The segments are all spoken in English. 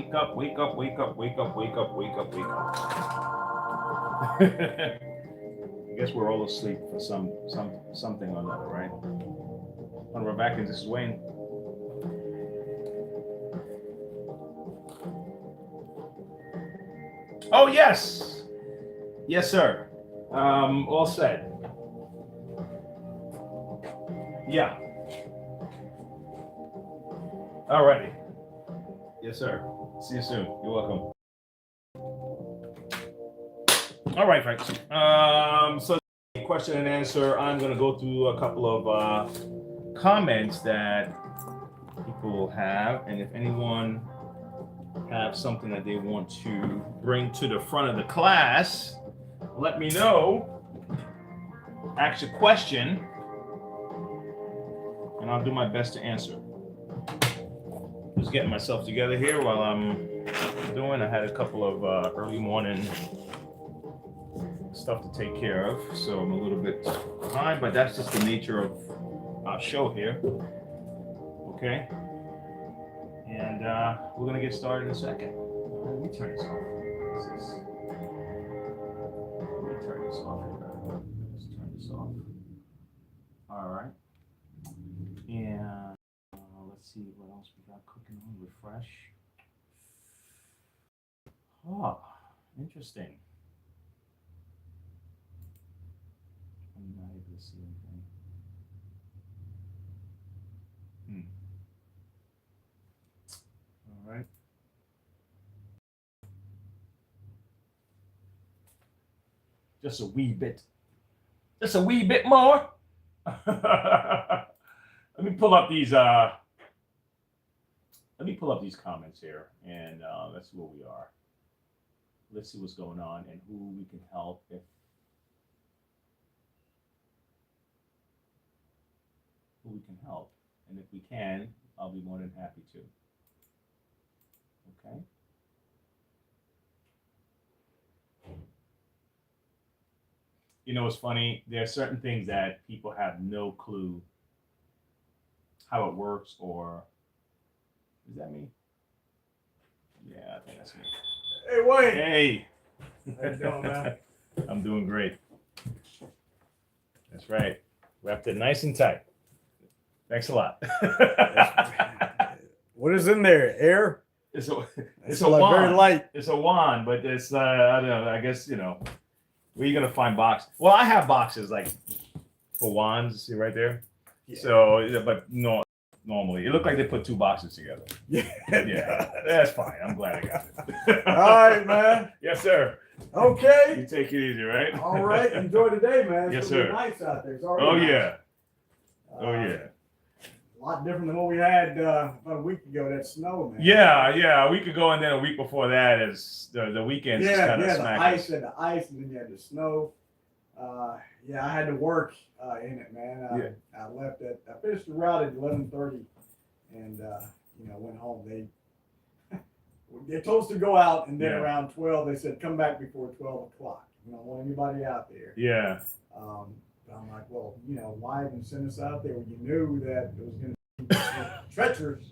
Wake up, wake up, wake up, wake up, wake up, wake up, wake up. I guess we're all asleep for something or another, right? Monroe Vacs, this is Wayne. Oh yes, yes sir. All set. Yeah. Alrighty. Yes sir. See you soon. You're welcome. All right, folks. So question and answer. I'm going to go through a couple of comments that people have, and if anyone have something that they want to bring to the front of the class, let me know. Ask a question, and I'll do my best to answer. Just getting myself together here while I'm doing. I had a couple of early morning stuff to take care of, so I'm a little bit behind, but that's just the nature of our show here. Okay, and we're gonna get started in a second. Let me turn this off. Let me turn this off. Let's turn this off. All right, and let's see what else we got cooking on. Refresh. Oh, interesting. I'm not able to see anything. All right. Just a wee bit. Just a wee bit more. Let me pull up these. Let me pull up these comments here, and let's see where we are. Let's see what's going on and who we can help if. We can help, and if we can, I'll be more than happy to. Okay. You know, it's funny. There are certain things that people have no clue how it works, or is that me? Yeah, I think that's me. Hey, Wayne. Hey. How you doing, man? I'm doing great. That's right. Wrapped it nice and tight. Thanks a lot. What is in there? Air? It's a like wand. Very light. It's a wand, but it's I don't know. I guess where you gonna find boxes? Well, I have boxes like for wands. See right there. Yeah. So, but no, normally it looked like they put two boxes together. Yeah, that's fine. I'm glad I got it. All right, man. Yes, sir. Okay. You take it easy, right? All right. Enjoy the day, man. Yes, it's sir. Nice out there. It's already nice. Yeah. Oh yeah. A lot different than what we had about a week ago. That snow, man. Yeah. A week ago, and then a week before that is the weekends. Yeah, kind of the ice and then you had the snow. Yeah, I had to work in it, man. I left I finished the route at 11:30, and went home. They told us to go out, and then around 12, they said come back before 12 o'clock. We don't want anybody out there. Yeah. I'm like, well, why even send us out there when you knew that it was going to be treacherous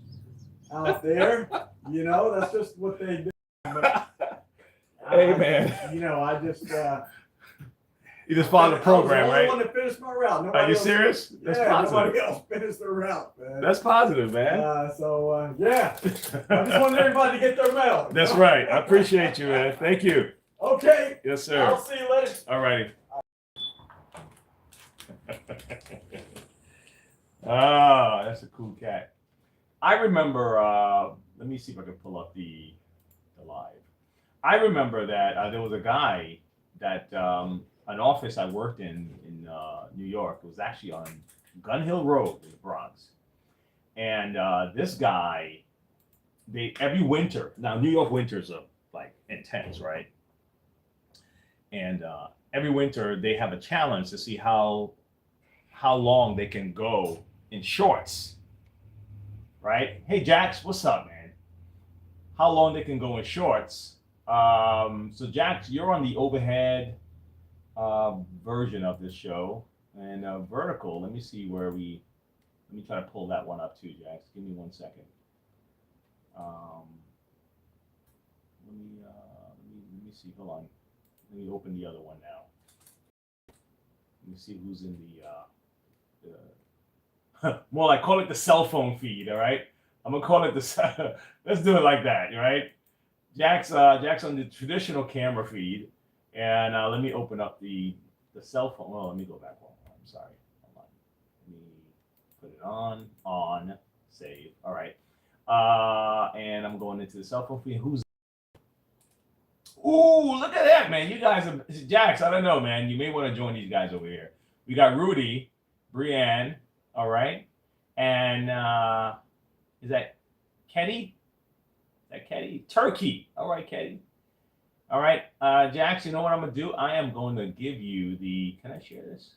out there? That's just what they do. But hey, man. I just. You just followed the program, right? I want to finish my route. Are you serious? That's positive. Nobody else finished their route, man. That's positive, man. Yeah. I just wanted everybody to get their medal. That's right. I appreciate you, man. Thank you. Okay. Yes, sir. I'll see you later. All righty. Ah, that's a cool cat. I remember, let me see if I can pull up the live. I remember that there was a guy that, an office I worked in New York. It was actually on Gun Hill Road in the Bronx. And this guy, every winter, now New York winters are like intense, right? And every winter they have a challenge to see how long they can go in shorts, right? Hey, Jax, what's up, man? How long they can go in shorts. So Jax, you're on the overhead version of this show, and vertical. Let me see let me try to pull that one up too, Jax. Give me 1 second. see. Hold on. Let me open the other one now. Let me see who's in the more like call it the cell phone feed. All right. I'm gonna call it the. Let's do it like that. All right. Jack's on the traditional camera feed, and let me open up the cell phone. Well, let me go back one. I'm sorry. Hold on. Let me put it on, save. All right. And I'm going into the cell phone feed. Who's? Ooh, look at that, man. You guys are Jax. I don't know, man. You may want to join these guys over here. We got Rudy, Brienne, all right. And is that Ketty? Is that Ketty? Turkey. All right, Ketty. All right. Jax, you know what I'm gonna do? I am going to give you the. Can I share this?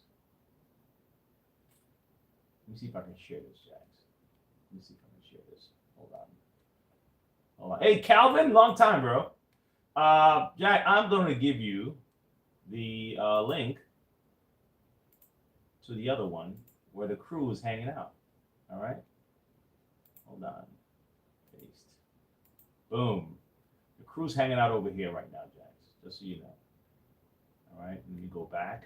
Let me see if I can share this, Jax. Let me see if I can share this. Hold on. Hey, Calvin, long time, bro. Jack, I'm going to give you the link to the other one where the crew is hanging out. All right. Hold on. Paste. Boom. The crew's hanging out over here right now, Jack. Just so you know. All right. Let me go back.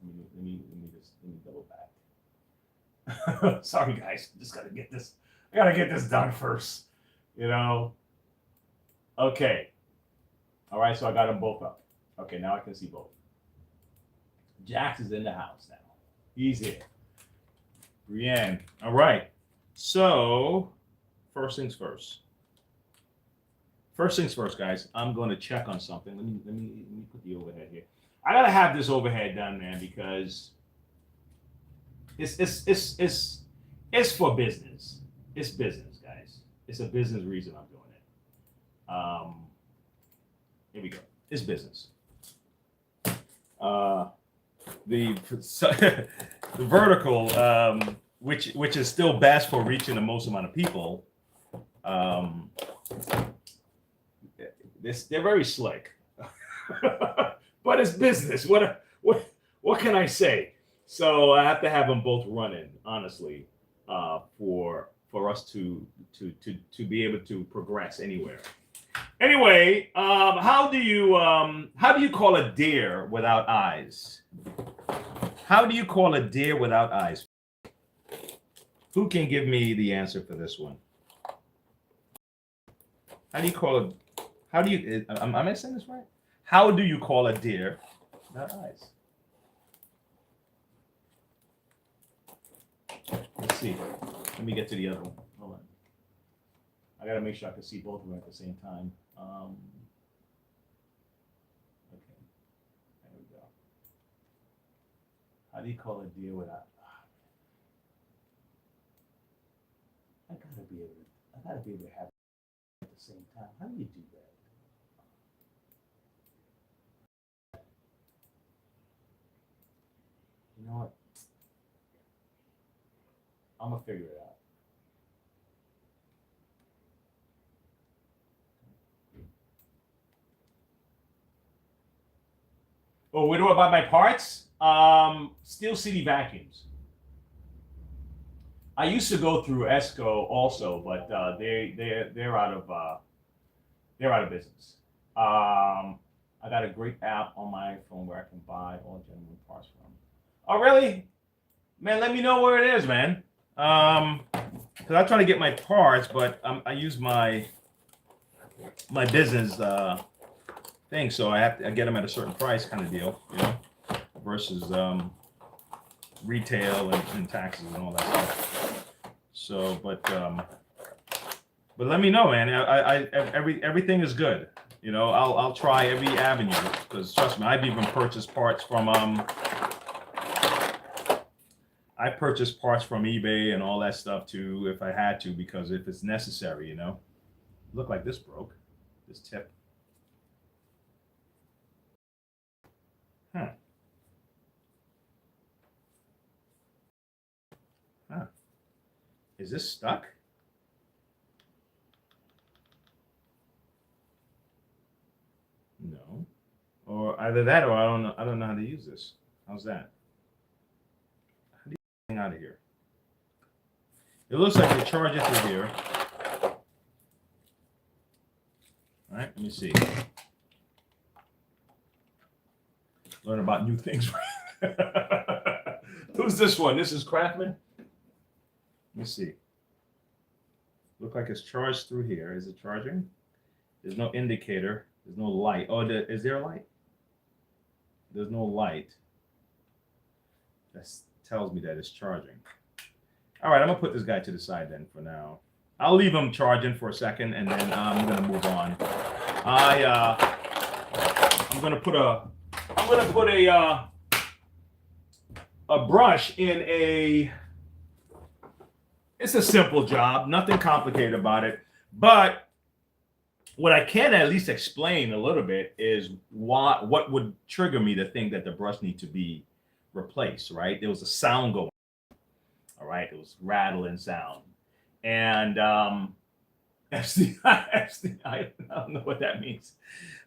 Let me double back. Sorry, guys. Just gotta get this. I gotta get this done first. You know. Okay. All right, so I got them both up. Okay, now I can see both. Jax is in the house now. He's here. Brienne. All right. So, first things first. First things first, guys. I'm going to check on something. Let me put the overhead here. I gotta have this overhead done, man, because it's for business. It's business, guys. It's a business reason I'm doing it. Here we go. It's business. The vertical, which is still best for reaching the most amount of people. They're very slick, but it's business. What can I say? So I have to have them both running, honestly, for us to be able to progress anywhere. Anyway, how do you call a deer without eyes? How do you call a deer without eyes? Who can give me the answer for this one? How do you call it? How do you? Am I saying this right? How do you call a deer without eyes? Let's see. Let me get to the other one. Hold on. I gotta make sure I can see both of them at the same time. Okay, there we go. How do you call a deer without? I gotta be able to have it at the same time. How do you do that? You know what? I'm gonna figure it out. Oh, where do I buy my parts? Steel City Vacuums. I used to go through Esco also, but they're out of business. I got a great app on my phone where I can buy all genuine parts from. Oh, really? Man, let me know where it is, man. Because I'm trying to get my parts, but I use my business thing, so I get them at a certain price, kind of deal, you know, versus retail and taxes and all that stuff. So, but let me know, man. Everything is good. You know, I'll try every avenue because trust me, I've even purchased parts from I purchased parts from eBay and all that stuff too, if I had to, because if it's necessary, you know. Look like this broke, this tip. Huh. Is this stuck? No. Or either that or I don't know how to use this. How's that? Out of here. It looks like they charge it through here. All All right, let me see. Learn about new things. Who's this one? This is Craftman. Let me see. Look like it's charged through here. Is it charging? There's no indicator. There's no light. Oh, is there a light? There's no light. That tells me that it's charging. All right, I'm gonna put this guy to the side then for now. I'll leave him charging for a second, and then I'm gonna move on. I'm gonna put a brush in a. It's a simple job, nothing complicated about it. But what I can at least explain a little bit is what would trigger me to think that the brush needs to be replaced. Right? There was a sound going. All right, it was rattling sound, and FCI, I don't know what that means.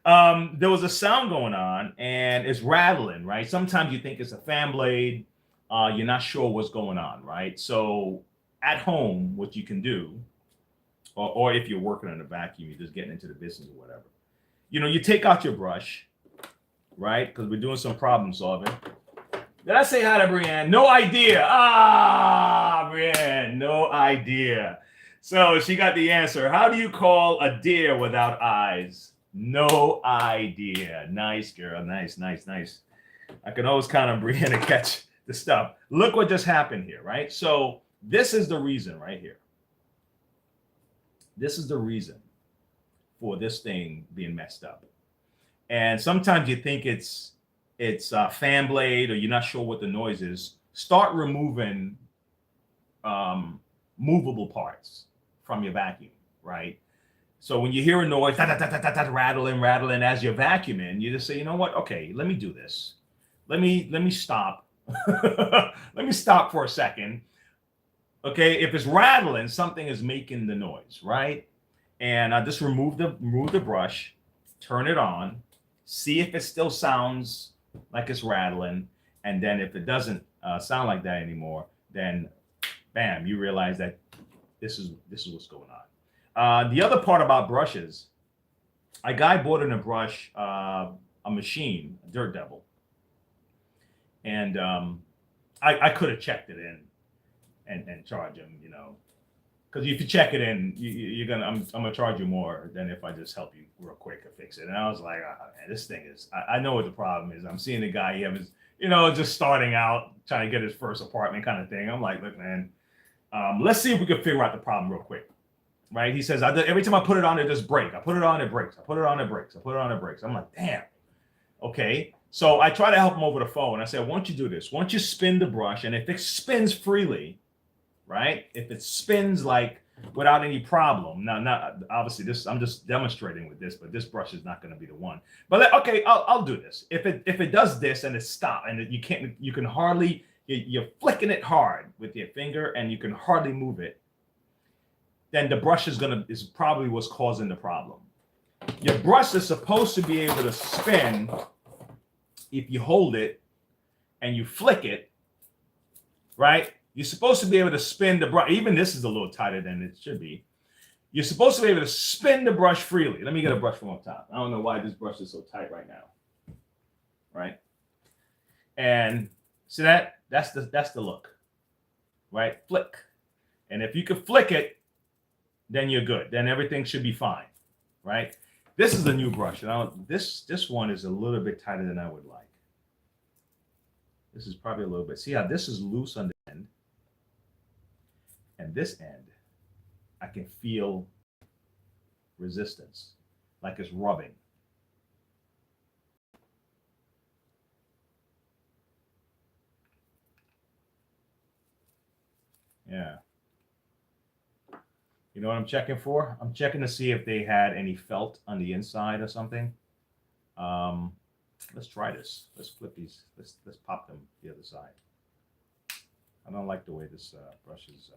There was a sound going on, and it's rattling. Right? Sometimes you think it's a fan blade. You're not sure what's going on. Right? So at home, what you can do, or if you're working on a vacuum, you're just getting into the business or whatever. You take out your brush, right? Because we're doing some problem solving. Did I say hi to Brienne? No idea. Brienne, no idea. So she got the answer. How do you call a deer without eyes? No idea. Nice, girl. Nice. I can always count on Brienne to catch the stuff. Look what just happened here, right? So this is the reason right here. This is the reason for this thing being messed up. And sometimes you think it's a fan blade, or you're not sure what the noise is. Start removing movable parts from your vacuum, right? So when you hear a noise, rattling as you're vacuuming, you just say, you know what? Okay, let me do this. Let me stop. Let me stop for a second. Okay, if it's rattling, something is making the noise, right? And I just remove the brush, turn it on, see if it still sounds like it's rattling, and then if it doesn't sound like that anymore, then bam, you realize that this is what's going on. The other part about brushes, a guy bought in a brush, a machine, a Dirt Devil, and I could have checked it in and charge him, because if you check it in, I'm gonna charge you more than if I just help you real quick and fix it. And I was like, man, this thing is, I know what the problem is. I'm seeing the guy, he has, just starting out, trying to get his first apartment kind of thing. I'm like, look, man, let's see if we can figure out the problem real quick, right? He says, every time I put it on, it just breaks. I put it on, it breaks. I put it on, it breaks. I put it on, it breaks. I'm like, damn. Okay. So I try to help him over the phone. I said, why don't you do this? Why don't you spin the brush? And if it spins freely, right? If it spins like without any problem. Now, not obviously this, I'm just demonstrating with this, but this brush is not going to be the one. But okay, I'll do this. If it does this and it stops and you can hardly, you're flicking it hard with your finger and you can hardly move it, then the brush is probably what's causing the problem. Your brush is supposed to be able to spin if you hold it and you flick it, right? You're supposed to be able to spin the brush. Even this is a little tighter than it should be. You're supposed to be able to spin the brush freely. Let me get a brush from up top. I don't know why this brush is so tight right now. Right? And see that's the look. Right? Flick. And if you can flick it, then you're good. Then everything should be fine. Right? This is a new brush. And this one is a little bit tighter than I would like. This is probably a little bit. See how this is loose on the end? And this end, I can feel resistance, like it's rubbing. Yeah. You know what I'm checking for? I'm checking to see if they had any felt on the inside or something. Let's try this. Let's flip these. Let's pop them the other side. I don't like the way this brush is.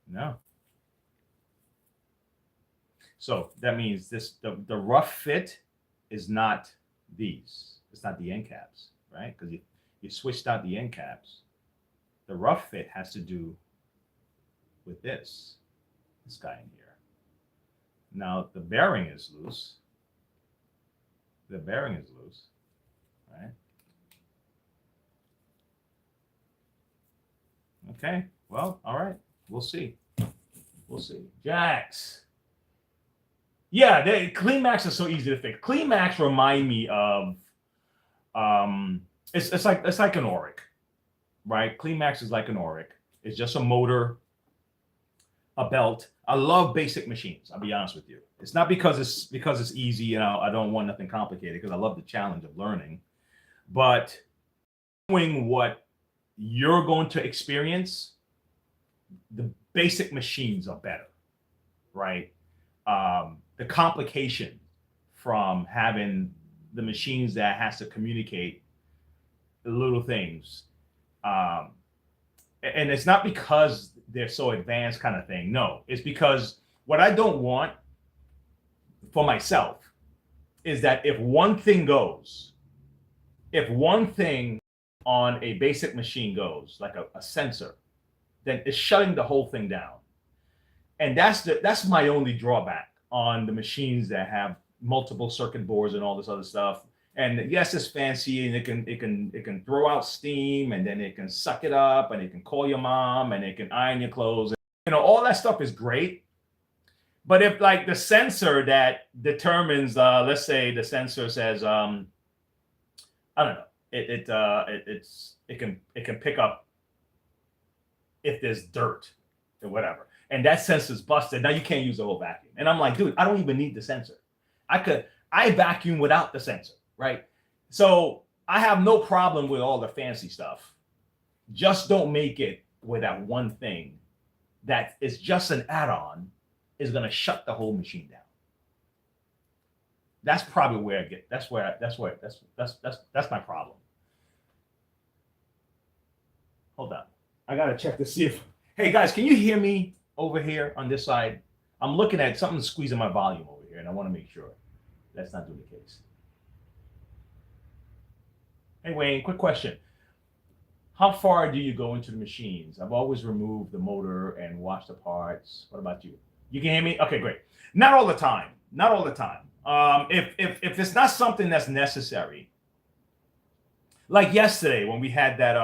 No. So that means the rough fit is not these. It's not the end caps, right? Because you switched out the end caps. The rough fit has to do with this guy in here. Now the bearing is loose. The bearing is loose, right? Okay, well, all right. We'll see. We'll see. Jacks. Yeah, Clean-Max is so easy to fix. Clean-Max remind me of it's like an Oric, right? Clean-Max is like an Oric. It's just a motor, a belt. I love basic machines. I'll be honest with you. It's not because it's easy and I don't want nothing complicated, because I love the challenge of learning. But knowing what you're going to experience, the basic machines are better, right? The complication from having the machines that has to communicate the little things, and it's not because they're so advanced kind of thing. No, it's because what I don't want for myself is that if one thing goes, if one thing on a basic machine goes, like a sensor, then it's shutting the whole thing down. And that's my only drawback on the machines that have multiple circuit boards and all this other stuff. And yes, it's fancy and it can throw out steam, and then it can suck it up, and it can call your mom, and it can iron your clothes. All that stuff is great. But if like the sensor that determines, let's say the sensor says, I don't know, it can pick up if there's dirt or whatever, and that sensor's busted. Now you can't use the whole vacuum. And I'm like, dude, I don't even need the sensor. I vacuum without the sensor, right? So I have no problem with all the fancy stuff. Just don't make it with that one thing that is just an add-on is going to shut the whole machine down. That's probably where I get. That's my problem. Hold on, I gotta check to see if. Hey guys, can you hear me over here on this side? I'm looking at something squeezing my volume over here, and I want to make sure that's not doing the case. Hey Wayne, quick question. How far do you go into the machines? I've always removed the motor and washed the parts. What about you? You can hear me? Okay, great. Not all the time. Not all the time. If it's not something that's necessary, like yesterday when we had that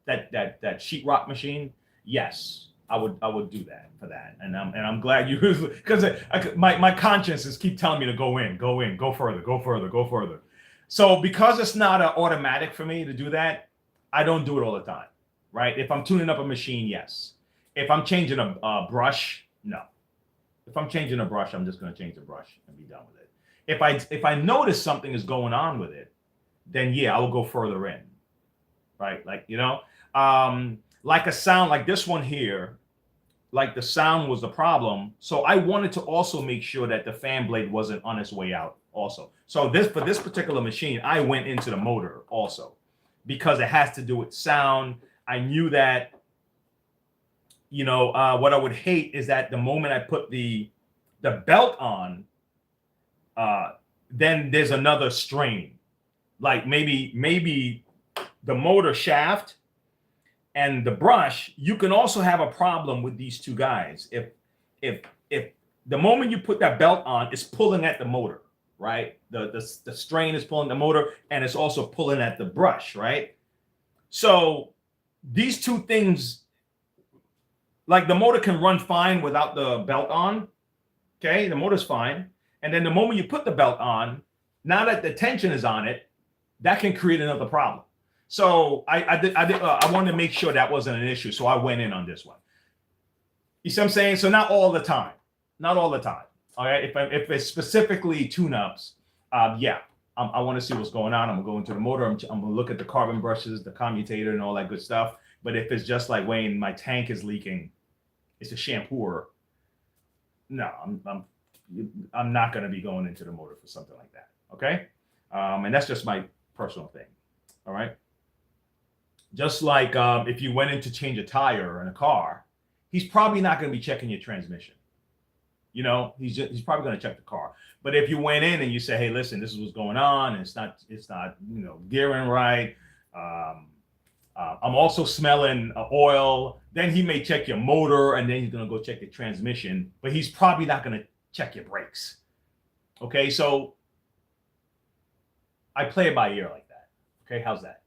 that sheetrock machine, yes, I would do that for that. And I'm glad you, because my conscience is keep telling me to go further. So because it's not an automatic for me to do that, I don't do it all the time, right? If I'm tuning up a machine, yes. If I'm changing a brush, no. If I'm changing a brush, I'm just going to change the brush and be done with it. If I notice something is going on with it, then yeah, I will go further in, right? Like, like a sound like this one here, like the sound was the problem. So I wanted to also make sure that the fan blade wasn't on its way out also. So for this particular machine, I went into the motor also because it has to do with sound. I knew that, what I would hate is that the moment I put the belt on, then there's another strain. Like maybe the motor shaft and the brush, you can also have a problem with these two guys. If the moment you put that belt on, it's pulling at the motor, right? The strain is pulling the motor, and it's also pulling at the brush, right? So these two things, like the motor can run fine without the belt on. Okay, the motor's fine. And then the moment you put the belt on, now that the tension is on it, that can create another problem. So I wanted to make sure that wasn't an issue. So I went in on this one. You see what I'm saying? So not all the time. Not all the time. All right. If it's specifically tune-ups, yeah, I want to see what's going on. I'm going to go into the motor. I'm going to look at the carbon brushes, the commutator, and all that good stuff. But if it's just like, Wayne, my tank is leaking, it's a shampooer. No, I'm not going to be going into the motor for something like that. Okay. And that's just my personal thing. All right. Just like if you went in to change a tire in a car, he's probably not going to be checking your transmission. He's probably going to check the car. But if you went in and you say, hey, listen, this is what's going on, and it's not gearing right. I'm also smelling oil. Then he may check your motor, and then he's going to go check your transmission. But he's probably not going to check your brakes. Okay, so I play it by ear like that. Okay, how's that?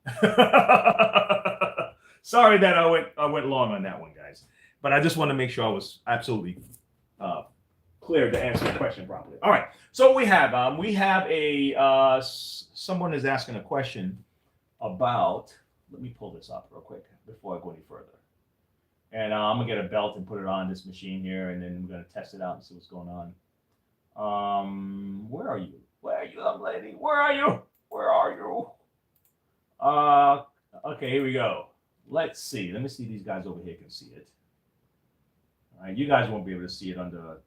Sorry that I went long on that one, guys, but I just want to make sure I was absolutely clear to answer the question properly. All right, so we have a someone is asking a question about. Let me pull this up real quick before I go any further. And I'm gonna get a belt and put it on this machine here, and then we're gonna test it out and see what's going on. Where are you? Where are you, young lady? Where are you? Where are you? Okay, here we go. Let's see. Let me see if these guys over here can see it. All right, you guys won't be able to see it on the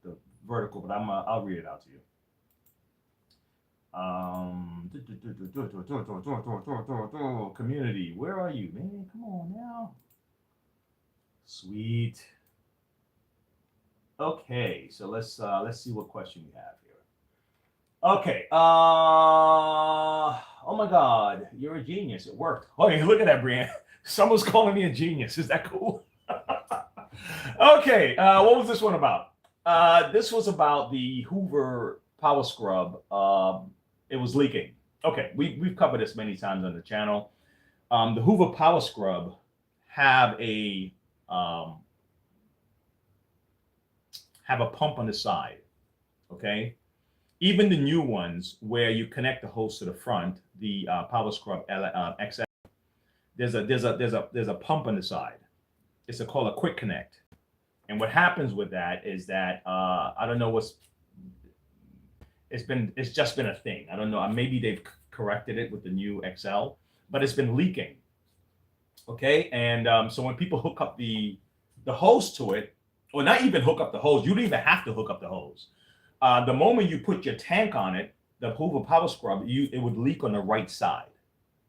vertical, but I'll read it out to you. Community, where are you, man? Come on now. Sweet. Okay, so let's see what question we have here. Okay. Oh my God, you're a genius. It worked. Oh, hey, look at that, Brian. Someone's calling me a genius. Is that cool? Okay. What was this one about? This was about the Hoover Power Scrub. It was leaking. Okay, we've covered this many times on the channel. The Hoover Power Scrub have a pump on the side. Okay, even the new ones where you connect the hose to the front, the Power Scrub XL, there's a pump on the side. It's called a quick connect. And what happens with that is that I don't know it's just been a thing. I don't know. Maybe they've corrected it with the new XL, but it's been leaking. Okay, and so when people hook up the hose to it, or not even hook up the hose, you don't even have to hook up the hose. The moment you put your tank on it, the Hoover Power Scrub, it would leak on the right side.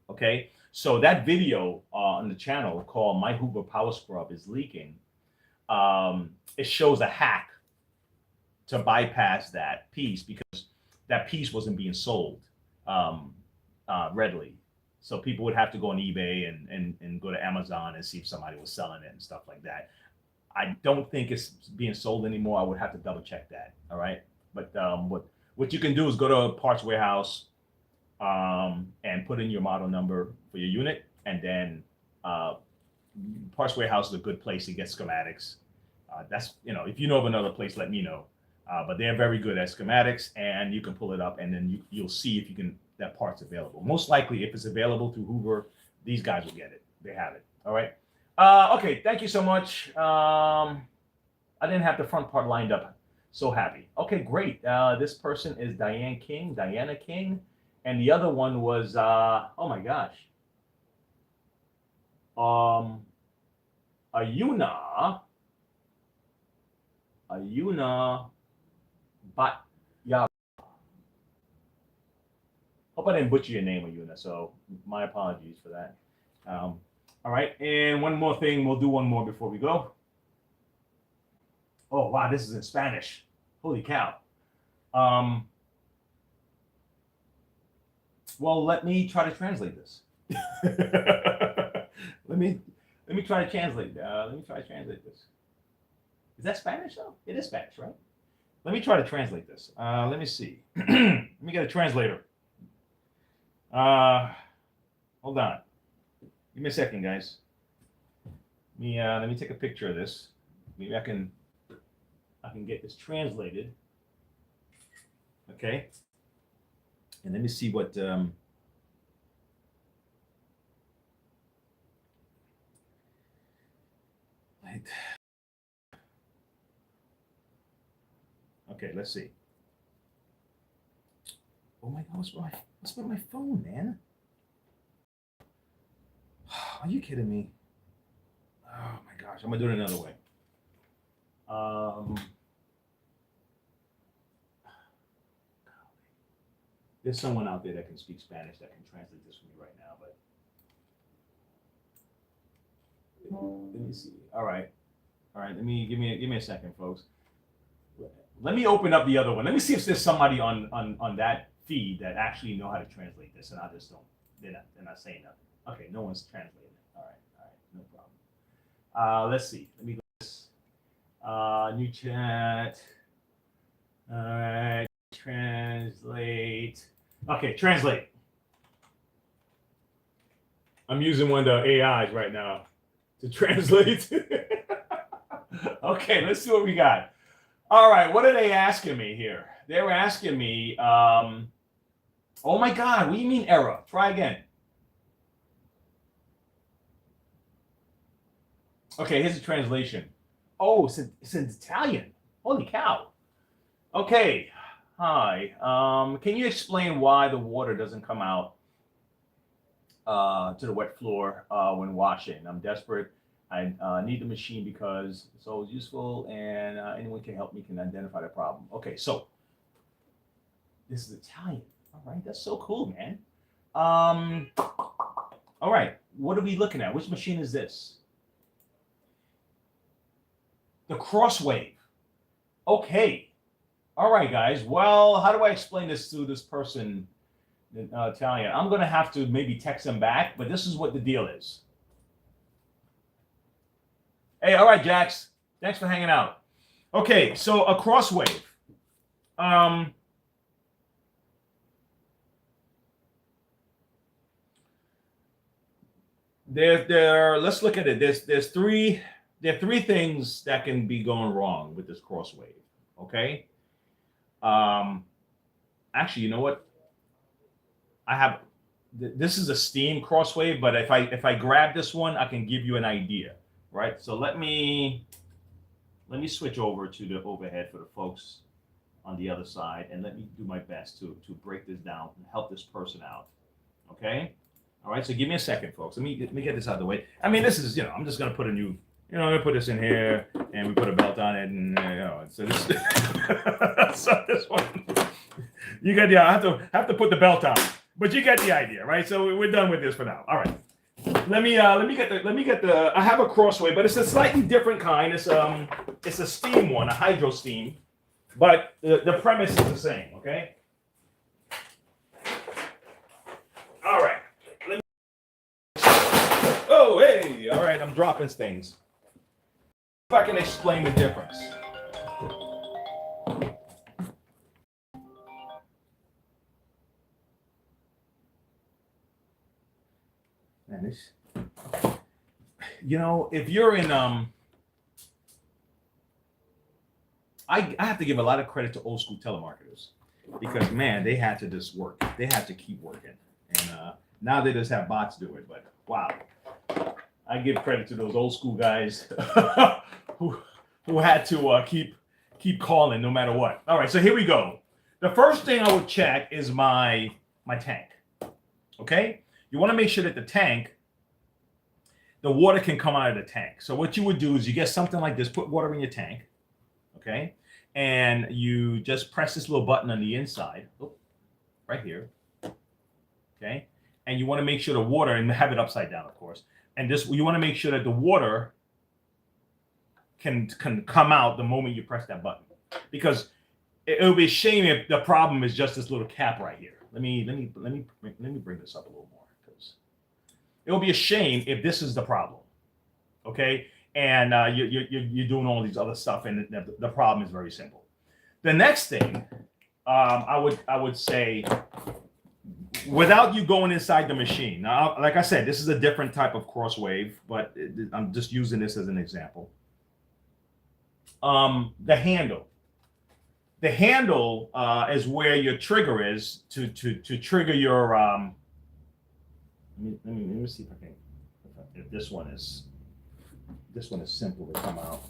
Okay, so that video on the channel called "My Hoover Power Scrub is Leaking," it shows a hack to bypass that piece because that piece wasn't being sold readily. So people would have to go on eBay and go to Amazon and see if somebody was selling it and stuff like that. I don't think it's being sold anymore. I would have to double check that. All right. But what you can do is go to a parts warehouse and put in your model number for your unit. And then parts warehouse is a good place to get schematics. That's, if you know of another place, let me know. But they're very good at schematics, and you can pull it up, and then you'll see if you can that part's available. Most likely, if it's available through Hoover, these guys will get it. They have it. All right. Okay. Thank you so much. I didn't have the front part lined up. So happy. Okay, great. This person is Diana King, and the other one was oh my gosh, Ayuna, but yeah. Hope I didn't butcher your name, Ayuna. So my apologies for that. All right, and one more thing. We'll do one more before we go. Oh wow, this is in Spanish. Holy cow. Well, let me try to translate this. let me try to translate. Let me try to translate this. Is that Spanish though? It is Spanish, right? Let me try to translate this. Let me see. Let me get a translator. Hold on. Give me a second, guys. Let me take a picture of this. Maybe I can get this translated. Okay. And let me see what right. Okay, let's see. Oh my God, what's with my phone, man? Are you kidding me? Oh my gosh, I'm gonna do it another way. There's someone out there that can speak Spanish that can translate this for me right now, but let me see. All right. Let me give me a second, folks. Let me open up the other one. Let me see if there's somebody on that feed that actually know how to translate this, and I just don't. They're not saying nothing. Okay, no one's translating it. All right, no problem. Let's see. Let me go. New chat. All right, translate. Okay, translate. I'm using one of the AIs right now to translate. Okay, let's see what we got. All right, what are they asking me here? They were asking me, oh my God, what do you mean error? Try again. Okay, here's the translation. Oh, it's in Italian. Holy cow. Okay, hi. Can you explain why the water doesn't come out to the wet floor when washing? I'm desperate. I need the machine because it's always useful, and anyone can help me can identify the problem. Okay, so this is Italian. All right, that's so cool, man. All right, what are we looking at? Which machine is this? The Crosswave. Okay. All right, guys. Well, how do I explain this to this person in Italian? I'm going to have to maybe text them back, but this is what the deal is. Hey, all right, Jax. Thanks for hanging out. Okay, so a Crosswave. Let's look at it. There are three things that can be going wrong with this Crosswave. Okay. Actually, you know what? I have this is a steam Crosswave, but if I grab this one, I can give you an idea, right? So let me switch over to the overhead for the folks on the other side, and let me do my best to break this down and help this person out. Okay. All right. So give me a second, folks. Let me get this out of the way. I mean, this is, I'm just gonna put a new. I'm gonna put this in here, and we put a belt on it, and so this. So this one, you get the. I have to put the belt on, but you get the idea, right? So we're done with this for now. All right. Let me get the. I have a Crosswave, but it's a slightly different kind. It's a steam one, a hydro steam, but the premise is the same. Okay. All right. Oh, hey! All right, I'm dropping things. If I can explain the difference. Man, this, if you're in, I have to give a lot of credit to old school telemarketers because, man, they had to just work. They had to keep working. And now they just have bots do it, but wow. I give credit to those old school guys who had to keep calling no matter what. All right, so here we go. The first thing I would check is my tank. Okay, you want to make sure that the water can come out of the tank. So what you would do is you get something like this, put water in your tank, okay, and you just press this little button on the inside, right here, okay, and you want to make sure the water, and have it upside down, of course. And you want to make sure that the water can come out the moment you press that button, because it would be a shame if the problem is just this little cap right here. Let me bring this up a little more, because it will be a shame if this is the problem, okay? And you're doing all these other stuff, and the problem is very simple. The next thing I would say, without you going inside the machine. Now, like I said, this is a different type of Crosswave, but I'm just using this as an example. The handle. The handle is where your trigger is to trigger your. Let me see if I can. If this one is simple to come out.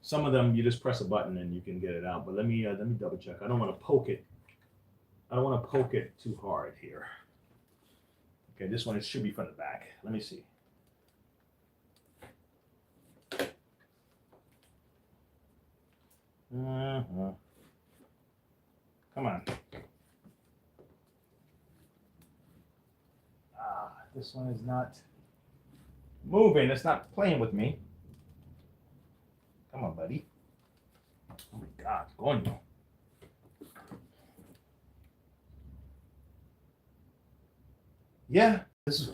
Some of them you just press a button and you can get it out. But let me double check. I don't want to poke it. I don't want to poke it too hard here. Okay, this one, it should be from the back. Let me see. Come on. This one is not moving. It's not playing with me. Come on, buddy. Oh my God, go on now. Yeah, this is,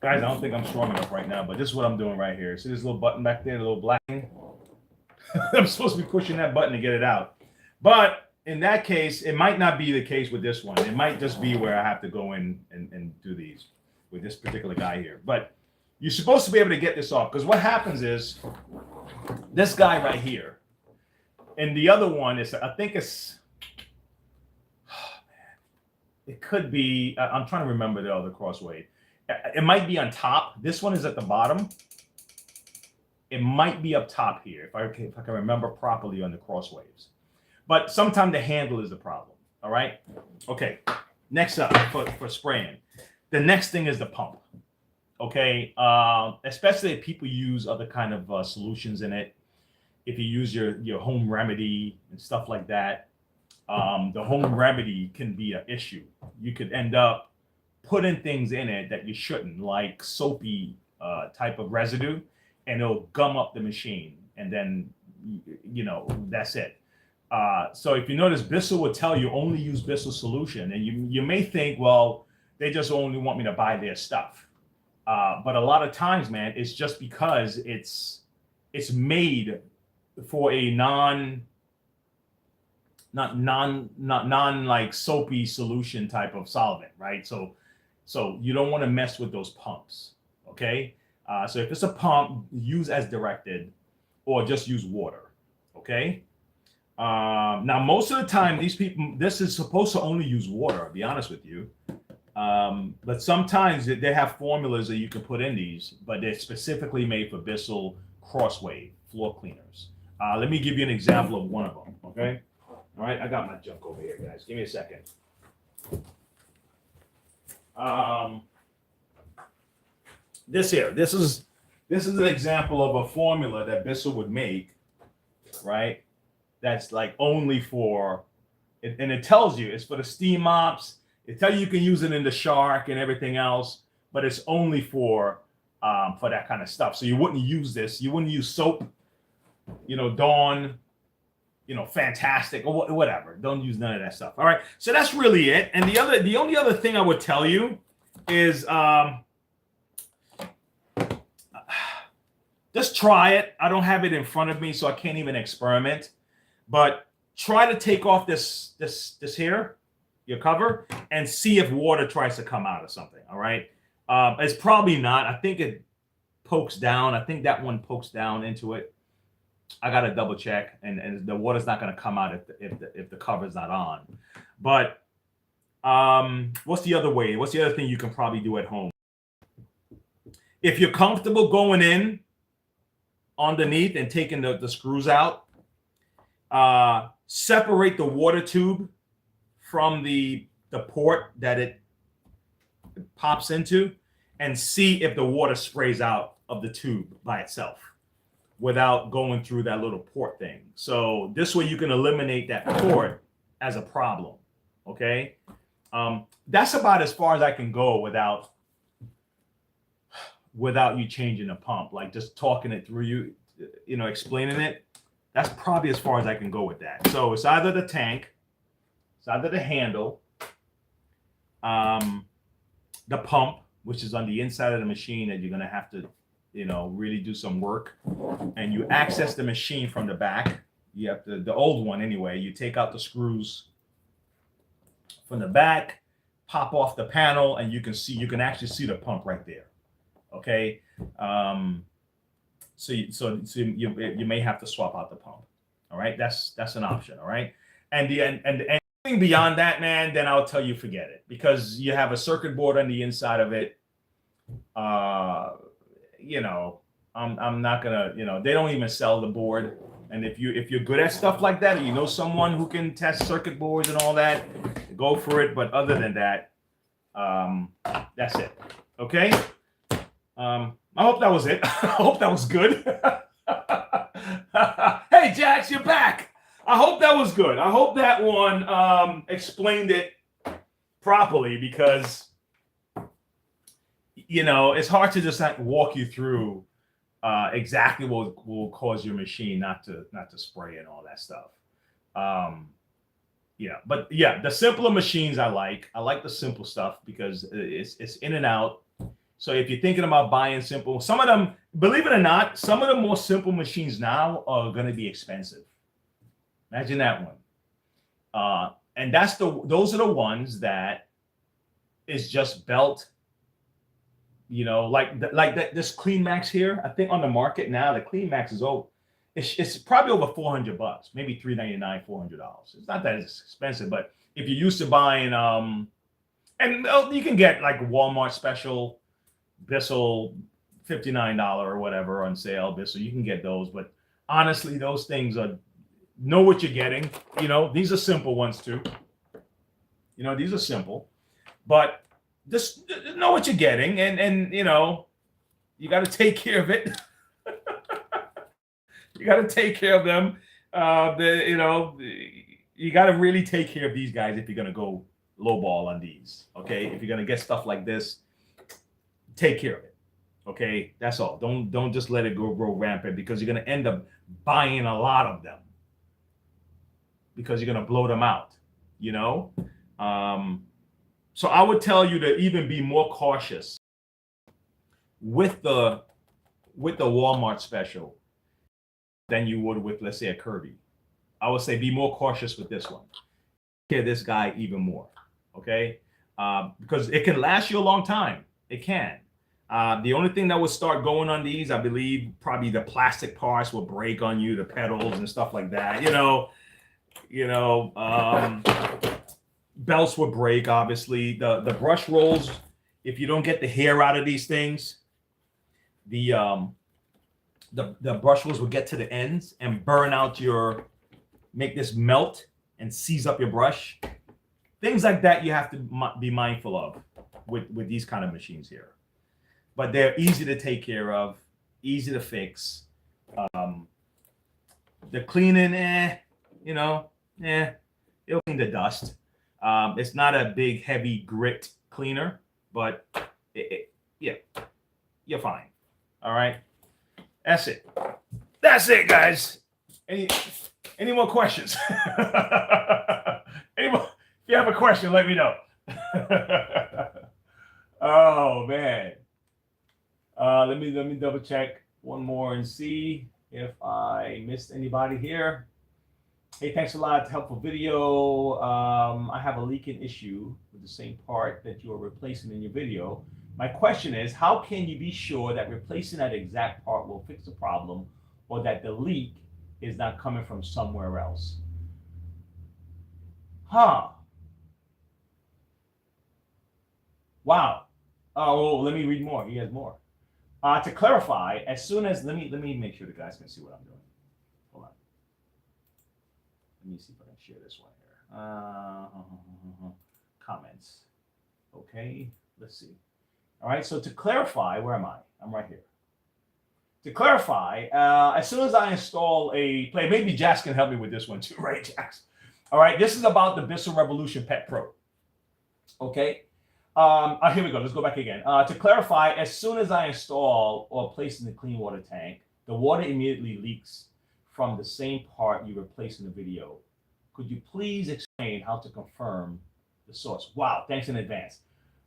guys, I don't think I'm strong enough right now, but this is what I'm doing right here. See this little button back there, the little black thing? I'm supposed to be pushing that button to get it out. But in that case, it might not be the case with this one. It might just be where I have to go in and do these with this particular guy here. But you're supposed to be able to get this off, because what happens is this guy right here, and the other one is, I think it's, oh man, it could be, I'm trying to remember the other crossway. It might be on top. This one is at the bottom. It might be up top here, if I can remember properly on the crosswaves. But sometimes the handle is the problem. All right. Okay. Next up for spraying, the next thing is the pump. Okay. Especially if people use other kind of solutions in it. If you use your home remedy and stuff like that, the home remedy can be an issue. You could end up putting things in it that you shouldn't, like soapy type of residue, and it'll gum up the machine, and then that's it. So if you notice, Bissell will tell you only use Bissell solution, and you may think, well, they just only want me to buy their stuff. But a lot of times, man, it's just because it's made for a non like soapy solution type of solvent, right? So you don't want to mess with those pumps, okay? So if it's a pump, use as directed, or just use water, okay? Now, most of the time, this is supposed to only use water, I'll be honest with you. But sometimes they have formulas that you can put in these, but they're specifically made for Bissell Crossway floor cleaners. Let me give you an example of one of them, okay? All right, I got my junk over here, guys. Give me a second. This is an example of a formula that Bissell would make, right? That's like only for, and it tells you it's for the steam mops. It tells you can use it in the shark and everything else, but it's only for that kind of stuff. So you wouldn't use this. You wouldn't use soap, Dawn, Fantastic or whatever. Don't use none of that stuff. All right. So that's really it. And the only other thing I would tell you is just try it. I don't have it in front of me, so I can't even experiment. But try to take off this here, your cover, and see if water tries to come out or something. All right. It's probably not. I think it pokes down. I think that one pokes down into it. I got to double check, and the water's not going to come out if the cover's not on. But what's the other way? What's the other thing you can probably do at home? If you're comfortable going in underneath and taking the screws out, separate the water tube from the port that it pops into, and see if the water sprays out of the tube by itself without going through that little port thing. So this way you can eliminate that port as a problem. Okay. That's about as far as I can go without you changing the pump, like just talking it through, explaining it. That's probably as far as I can go with that. So it's either the tank, it's either the handle, the pump, which is on the inside of the machine that you're going to have to, really do some work. And you access the machine from the back. You have the old one anyway. You take out the screws from the back, pop off the panel, and you can actually see the pump right there. Okay. So you may have to swap out the pump. All right. That's an option. All right. And anything beyond that, man, then I'll tell you, forget it, because you have a circuit board on the inside of it. I'm not gonna, they don't even sell the board. And if you're good at stuff like that, and someone who can test circuit boards and all that, go for it. But other than that, that's it. Okay. I hope that was it. I hope that was good. Hey, Jax, you're back. I hope that was good. I hope that one explained it properly, because it's hard to just walk you through exactly what will cause your machine not to spray and all that stuff. But the simpler machines I like the simple stuff, because it's in and out. So if you're thinking about buying simple, some of them, believe it or not, some of the more simple machines now are going to be expensive. Imagine that one. And those are the ones that is just belt, this Clean Max here. I think on the market now, the Clean Max is over. It's probably over $400, maybe $399, $400. It's not that expensive, but if you're used to buying, and you can get like Walmart special Bissell $59 or whatever on sale, Bissell. You can get those, but honestly, those things know what you're getting. These are simple ones too. These are simple, but just know what you're getting, and you got to take care of it. You got to take care of them. You got to really take care of these guys if you're gonna go lowball on these. Okay, if you're gonna get stuff like this, take care of it. Okay, that's all. Don't just let it grow rampant, because you're gonna end up buying a lot of them because you're gonna blow them out. So I would tell you to even be more cautious with the Walmart special than you would with, let's say, a Kirby. I would say be more cautious with this one. Take care of this guy even more, okay? Because it can last you a long time. It can. The only thing that would start going on these, I believe, probably the plastic parts will break on you, the pedals and stuff like that. Belts will break, obviously. The brush rolls, if you don't get the hair out of these things, the brush rolls will get to the ends and burn out make this melt and seize up your brush. Things like that you have to be mindful of with these kind of machines here. But they're easy to take care of, easy to fix. The cleaning, it'll clean the dust. It's not a big, heavy grit cleaner, but you're fine. All right. That's it. That's it, guys. Any more questions? If you have a question, let me know. Oh man. Let me double check one more and see if I missed anybody here. Hey, thanks a lot. Helpful video. I have a leaking issue with the same part that you are replacing in your video. My question is, how can you be sure that replacing that exact part will fix the problem, or that the leak is not coming from somewhere else? Wow. Oh, let me read more. He has more. To clarify, as soon as let me make sure the guys can see what I'm doing. Hold on. Let me see if I can share this one here. Comments. Okay. Let's see. All right. So to clarify, where am I? I'm right here. To clarify, as soon as I install a play, maybe Jax can help me with this one too, right, Jax? All right. This is about the Bissell Revolution Pet Pro. Okay. Here we go. Let's go back again. To clarify, as soon as I install or place in the clean water tank, the water immediately leaks from the same part you replaced in the video. Could you please explain how to confirm the source? Wow, thanks in advance.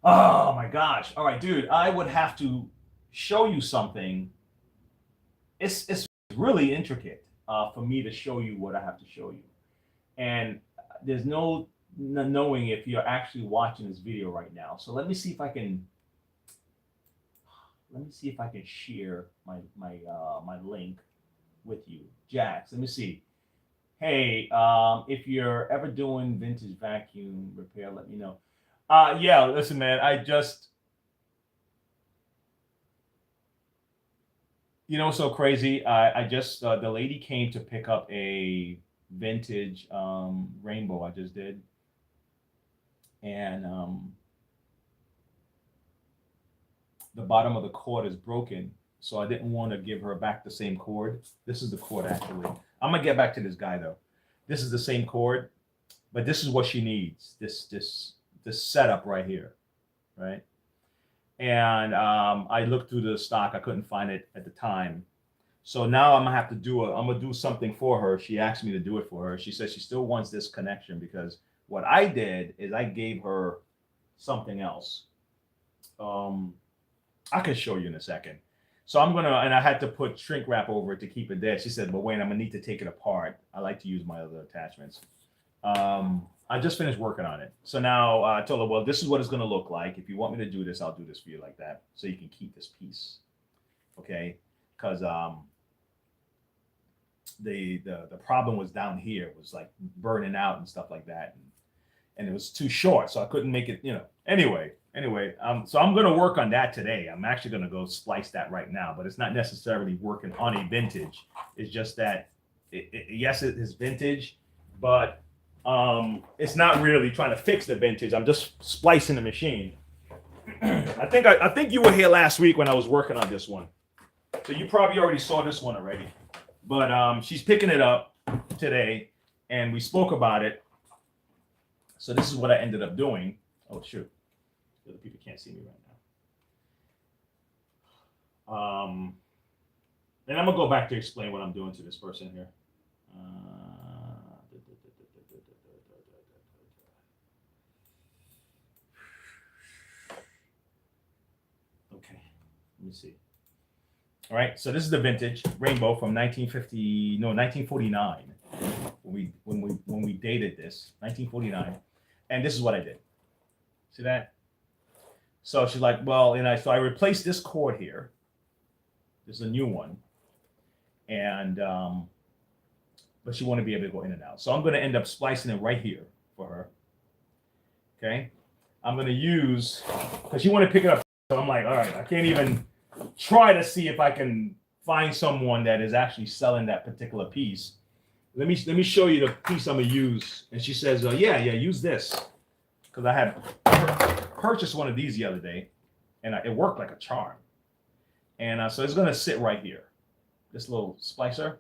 Oh my gosh. All right, dude, I would have to show you something. It's really intricate for me to show you what I have to show you. And there's no knowing if you're actually watching this video right now. So let me see if I can share my link with you. Jax, let me see. Hey, if you're ever doing vintage vacuum repair, let me know. Yeah, listen, man, I just, so crazy. I just, the lady came to pick up a vintage rainbow I just did. And the bottom of the cord is broken. So I didn't want to give her back the same cord. This is the cord, actually. I'm going to get back to this guy, though. This is the same cord, but this is what she needs. This setup right here, right? And I looked through the stock. I couldn't find it at the time. So now I'm going to have to I'm going to do something for her. She asked me to do it for her. She said she still wants this connection, because what I did is I gave her something else. I can show you in a second. So and I had to put shrink wrap over it to keep it there. She said, but wait, I'm gonna need to take it apart. I like to use my other attachments. I just finished working on it. So now I told her, well, this is what it's going to look like. If you want me to do this, I'll do this for you like that. So you can keep this piece. Okay. Because the problem was down here. It was like burning out and stuff like that. And it was too short. So I couldn't make it, Anyway, so I'm going to work on that today. I'm actually going to go splice that right now. But it's not necessarily working on a vintage. It's just that, yes, it is vintage. But it's not really trying to fix the vintage. I'm just splicing the machine. I think you were here last week when I was working on this one, so you probably already saw this one already. But she's picking it up today, and we spoke about it. So this is what I ended up doing. Oh shoot, the other people can't see me right now. And I'm gonna go back to explain what I'm doing to this person here. Okay, let me see. All right, so this is the vintage rainbow from 1949 when we dated this 1949, and this is what I did. See that? So she's like, well, so I replaced this cord here. This is a new one, and but she wanted to be able to go in and out. So I'm going to end up splicing it right here for her. Okay, I'm going to use because she wanted to pick it up. So I'm like, all right, I can't even try to see if I can find someone that is actually selling that particular piece. Let me show you the piece I'm gonna use. And she says, yeah, use this, because I had purchased one of these the other day, and it worked like a charm. And so it's gonna sit right here. This little splicer,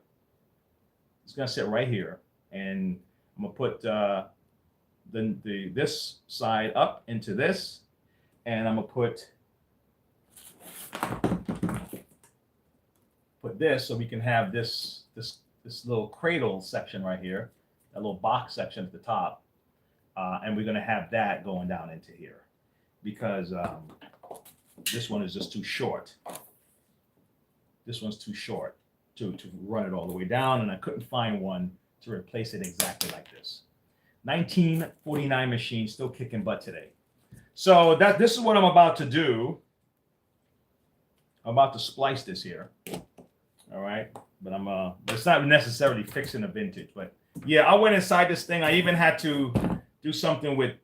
it's gonna sit right here, and I'm gonna put this side up into this, and I'm gonna put this so we can have this little cradle section right here, that little box section at the top, and we're going to have that going down into here because this one is just too short. This one's too short to run it all the way down, and I couldn't find one to replace it exactly like this. 1949 machine, still kicking butt today. So this is what I'm about to do. I'm about to splice this here. All right, but it's not necessarily fixing a vintage, but yeah, I went inside this thing. I even had to do something with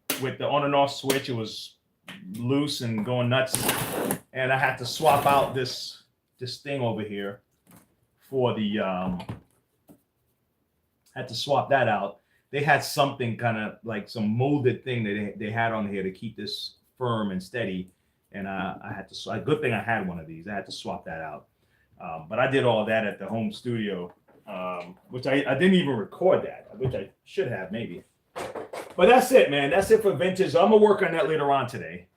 the on and off switch. It was loose and going nuts, and I had to swap out this thing over here for the had to swap that out. They had something kind of like some molded thing that they had on here to keep this firm and steady, and I had to. Good thing I had one of these. I had to swap that out. But I did all that at the home studio, which I didn't even record that, which I should have maybe. But that's it, man. That's it for vintage. I'm going to work on that later on today.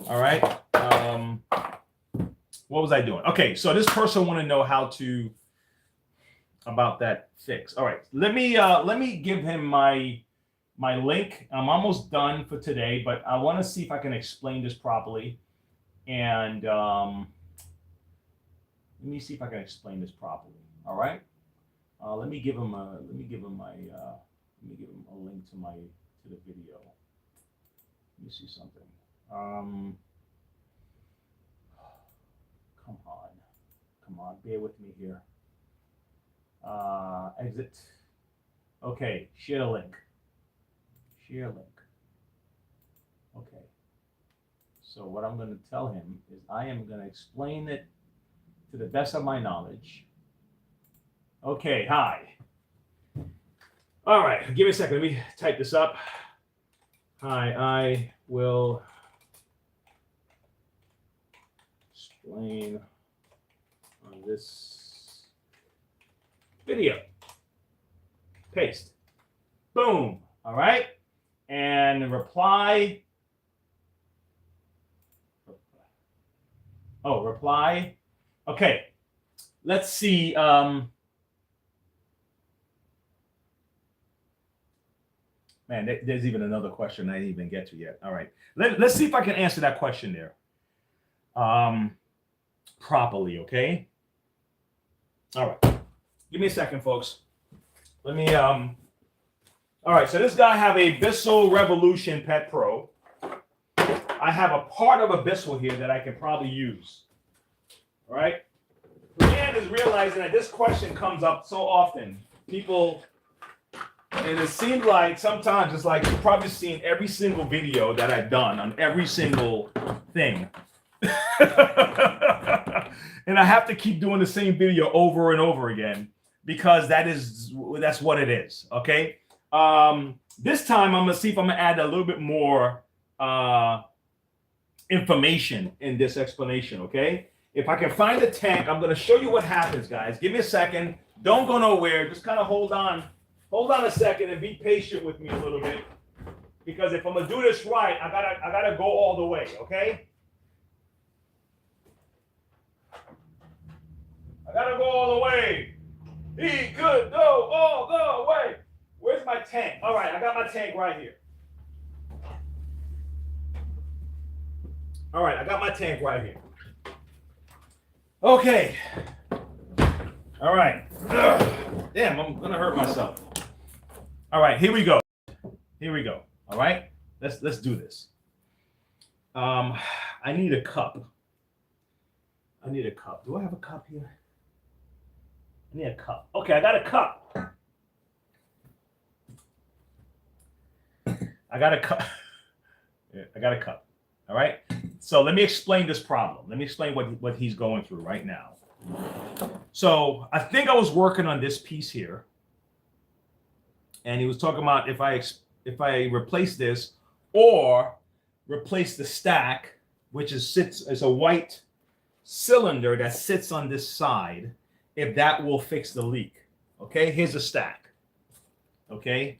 All right. What was I doing? Okay, so this person want to know about that fix. All right. Let me give him my link. I'm almost done for today, but I want to see if I can explain this properly. And let me see if I can explain this properly. All right. Let me give him a link to the video. Let me see something. Come on, bear with me here. Exit. Okay, share link. Okay. So what I'm going to tell him is I am going to explain it to the best of my knowledge. Okay, hi. All right, give me a second. Let me type this up. Hi, I will explain on this video. Paste. Boom. All right. And reply. Oh, reply. Okay. Let's see. Man, there's even another question I didn't even get to yet. All right. Let's see if I can answer that question there properly, okay? All right. Give me a second, folks. Let me All right, so this guy have a Bissell Revolution Pet Pro. I have a part of a Bissell here that I can probably use. All right. Brianne is realizing that this question comes up so often. People, and it seems like sometimes it's like you've probably seen every single video that I've done on every single thing. And I have to keep doing the same video over and over again because that's what it is. Okay. This time I'm gonna see if I'm gonna add a little bit more information in this explanation. Okay. If I can find the tank, I'm gonna show you what happens, guys. Give me a second. Don't go nowhere. Just kind of hold on a second and be patient with me a little bit. Because if I'm gonna do this right, I gotta go all the way, okay? I gotta go all the way. He could go all the way. Where's my tank? All right, I got my tank right here. All right, I got my tank right here. Okay. All right. Ugh. Damn, I'm gonna hurt myself. All right, here we go. Here we go. All right, let's do this. I need a cup. I need a cup. Do I have a cup here? I need a cup. Okay, I got a cup. I got a cup. Yeah, I got a cup. All right. So let me explain this problem. Let me explain what he's going through right now. So I think I was working on this piece here, and he was talking about if I replace this or replace the stack, which is a white cylinder that sits on this side, if that will fix the leak. Okay, here's a stack. Okay,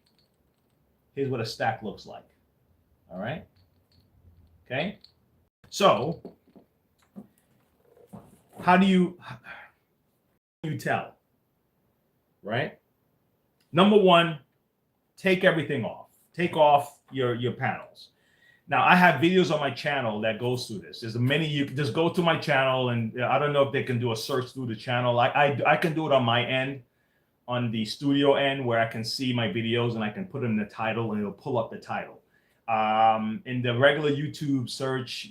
here's what a stack looks like. All right. Okay, so how do you tell? Right. Number one, take everything off. Take off your panels. Now, I have videos on my channel that goes through this. There's many. You can just go to my channel, and I don't know if they can do a search through the channel. I can do it on my end, on the studio end, where I can see my videos and I can put in the title, and it'll pull up the title. In the regular YouTube search,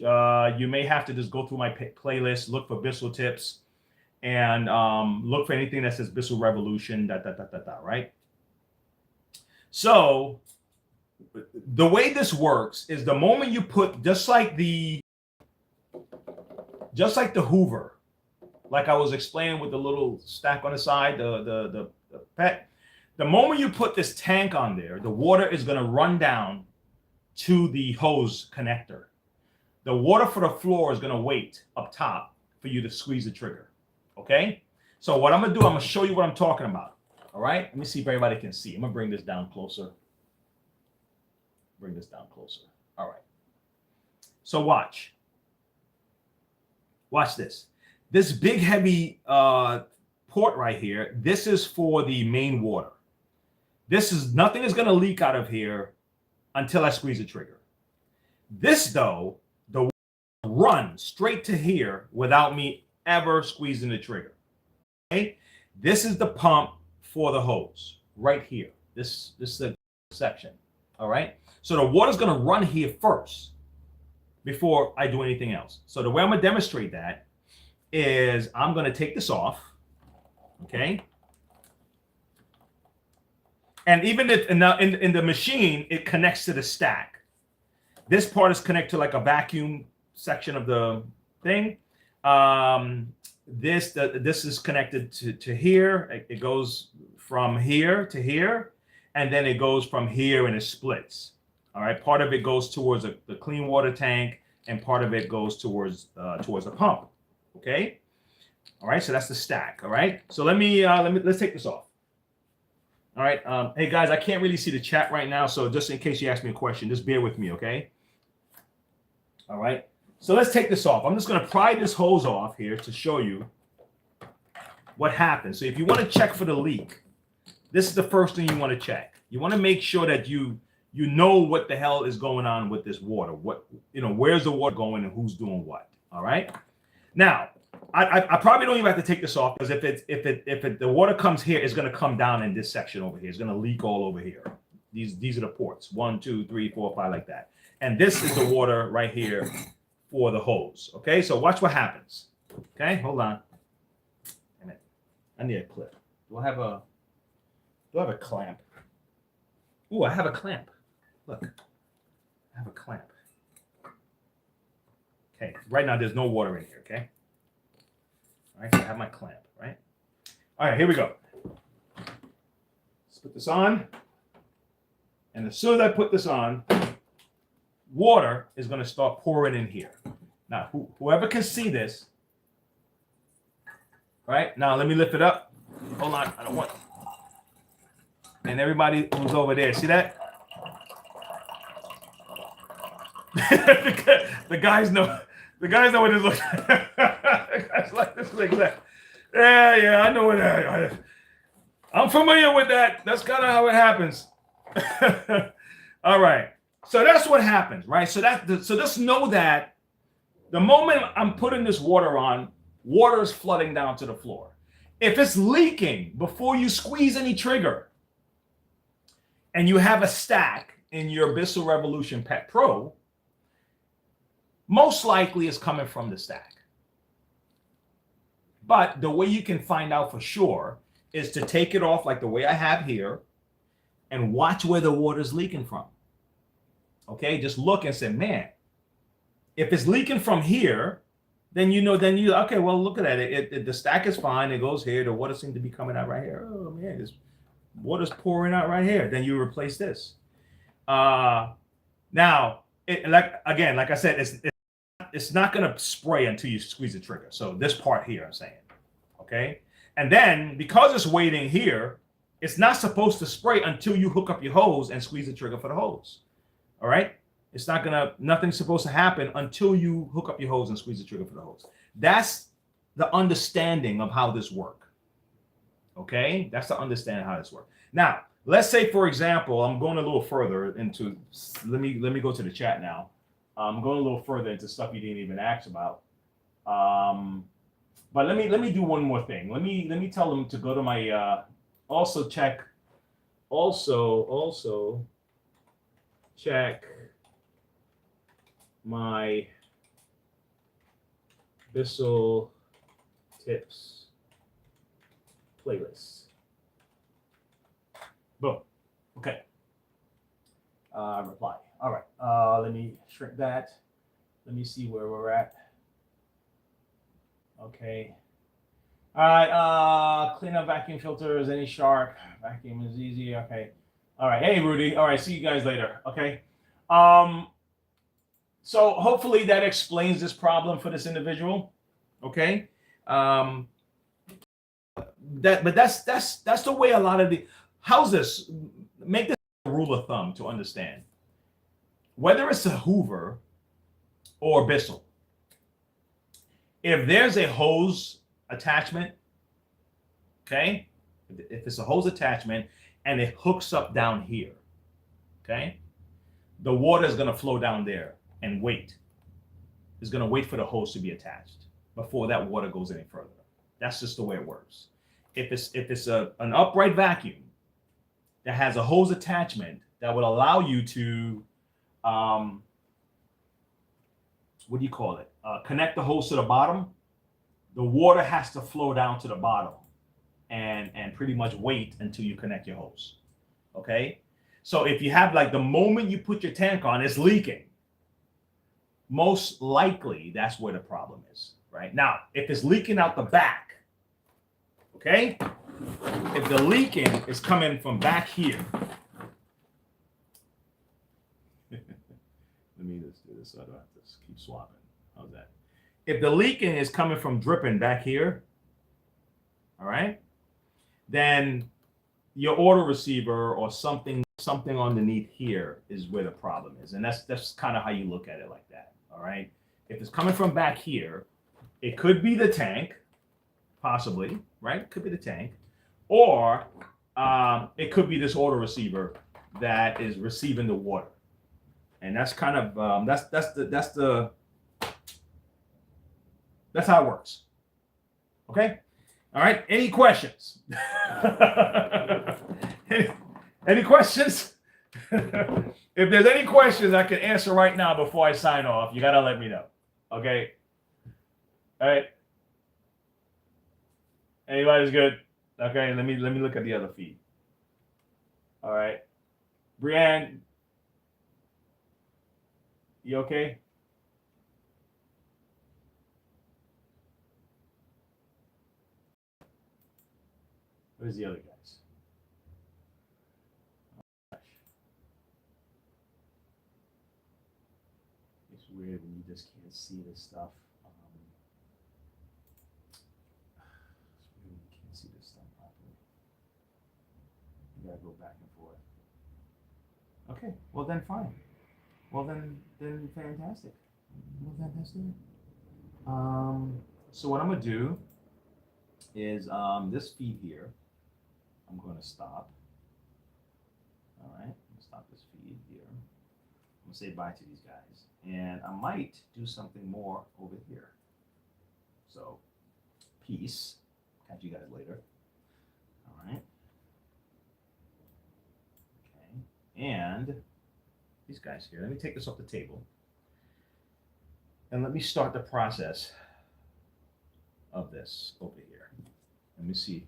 you may have to just go through my playlist, look for Bissell tips, and look for anything that says Bissell Revolution, right? So the way this works is the moment you put, just like the Hoover, like I was explaining with the little stack on the side, the pet, the moment you put this tank on there, the water is going to run down to the hose connector. The water for the floor is going to wait up top for you to squeeze the trigger. Okay? So what I'm going to do, I'm going to show you what I'm talking about. All right? Let me see if everybody can see. I'm going to bring this down closer. Bring this down closer. All right. So watch. Watch this. This big heavy port right here, this is for the main water. Nothing is going to leak out of here until I squeeze the trigger. This, though, the water runs straight to here without me ever squeezing the trigger. Okay? This is the pump for the hose right here. This is the section. All right? So the water's going to run here first before I do anything else. So the way I'm going to demonstrate that is I'm going to take this off. Okay? And even if in the machine, it connects to the stack. This part is connected to like a vacuum section of the thing. This is connected to here. It goes from here to here, and then it goes from here and it splits. All right. Part of it goes towards the clean water tank, and part of it goes towards the pump. Okay. All right. So that's the stack. All right. So let's take this off. All right. Hey, guys, I can't really see the chat right now. So just in case you ask me a question, just bear with me, okay? All right. So let's take this off. I'm just going to pry this hose off here to show you what happens. So if you want to check for the leak, this is the first thing you want to check. You want to make sure that you know what the hell is going on with this water. Where's the water going and who's doing what? All right. Now, I probably don't even have to take this off, because if the water comes here, it's going to come down in this section over here. It's going to leak all over here. These are the ports. 1, 2, 3, 4, 5, like that. And this is the water right here for the hose. Okay, so watch what happens. Okay, hold on. Damn it. I need a clip. Do I have a clamp? Ooh, I have a clamp. Look, I have a clamp. Okay, right now there's no water in here, okay? All right, so I have my clamp, right? All right, here we go. Let's put this on. And as soon as I put this on, water is going to start pouring in here. Now, whoever can see this, right? Now, let me lift it up. Hold on, I don't want. And everybody who's over there, see that? The guys know what it looks like. The guys like this, like that. Yeah, I know what that. I'm familiar with that. That's kind of how it happens. All right. So that's what happens, right? So just know that the moment I'm putting this water on, water is flooding down to the floor. If it's leaking before you squeeze any trigger, and you have a stack in your Bissell Revolution Pet Pro, most likely it's coming from the stack. But the way you can find out for sure is to take it off like the way I have here and watch where the water's leaking from. Okay, just look and say, man, if it's leaking from here, then okay, well, look at that. The stack is fine. It goes here. The water seems to be coming out right here. Oh, man, this water's pouring out right here. Then you replace this. Now, like I said, it's not going to spray until you squeeze the trigger. So this part here, I'm saying, okay? And then because it's waiting here, it's not supposed to spray until you hook up your hose and squeeze the trigger for the hose. All right? Nothing's supposed to happen until you hook up your hose and squeeze the trigger for the hose. That's the understanding of how this works. Okay? That's the understanding how this works. Now, let's say, for example, I'm going a little further into, let me go to the chat now. I'm going a little further into stuff you didn't even ask about. But let me do one more thing. Let me tell them to go to my also check my Bissell tips playlist. Boom. Okay. Reply. All right. Let me shrink that. Let me see where we're at. Okay. All right. Clean up vacuum filters. Any shark. Vacuum is easy. Okay. All right. Hey, Rudy. All right. See you guys later. Okay. So hopefully that explains this problem for this individual. Okay. That's the way a lot of the, how's this? Make this a rule of thumb to understand. Whether it's a Hoover or Bissell, if there's a hose attachment, okay, if it's a hose attachment and it hooks up down here, okay, the water is going to flow down there and wait. It's going to wait for the hose to be attached before that water goes any further. That's just the way it works. If it's an upright vacuum that has a hose attachment that would allow you to, what do you call it? Connect the hose to the bottom. The water has to flow down to the bottom and pretty much wait until you connect your hose. Okay? So if you have, like, the moment you put your tank on, it's leaking, most likely that's where the problem is, right? Now, if it's leaking out the back, okay? If the leaking is coming from back here, let me just do this so I don't have to keep swapping. How's that? If the leaking is coming from dripping back here, all right, then your auto receiver or something underneath here is where the problem is. And that's kind of how you look at it, like that. All right. If it's coming from back here, it could be the tank, possibly, right? Could be the tank, or it could be this auto receiver that is receiving the water. And that's kind of that's how it works. Okay. All right. Any questions? Any questions? If there's any questions I can answer right now before I sign off, you gotta let me know. Okay. All right. Anybody's good? Okay. Let me look at the other feed. All right. Brianne, you okay? Where's the other guys? It's weird when you just can't see this stuff. It's weird when you can't see this stuff properly. You gotta go back and forth. Okay, well then fine. Well then fantastic. Well, fantastic. So what I'm gonna do is this feed here, I'm gonna stop. All right, I'm gonna stop this feed here. I'm gonna say bye to these guys, and I might do something more over here. So, peace. Catch you guys later. All right. Okay, and these guys here. Let me take this off the table, and let me start the process of this over here. Let me see.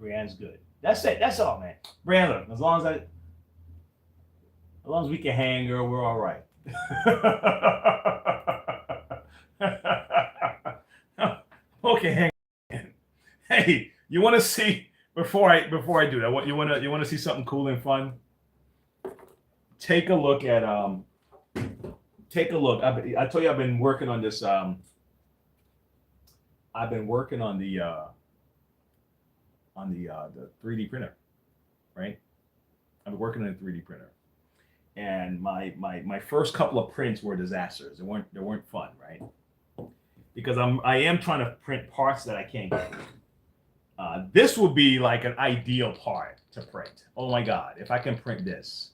Brianne's good. That's it. That's all, man. Brianne, look, as long as we can hang, girl, we're all right. Okay, hang. Hey, you want to see before I do that? You want to see something cool and fun? Take a look at Take a look. I told you I've been working on this. I've been working on the 3D printer, right? I've been working on a 3D printer, and my first couple of prints were disasters. They weren't fun, right? Because I am trying to print parts that I can't get. This would be like an ideal part to print. Oh my God, if I can print this!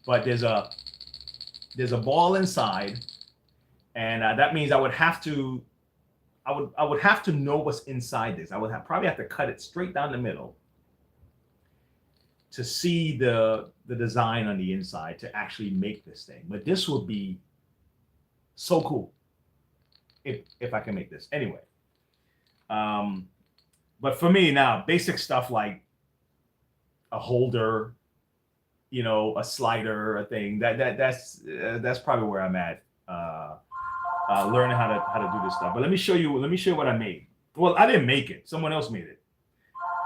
But there's a ball inside, and that means I would have to know what's inside this. I would probably have to cut it straight down the middle to see the design on the inside to actually make this thing. But this would be so cool if I can make this. Anyway, but for me now, basic stuff like a holder, a slider, a thing that's probably where I'm at. Learning how to do this stuff. But let me show you what I made. Well, I didn't make it. Someone else made it.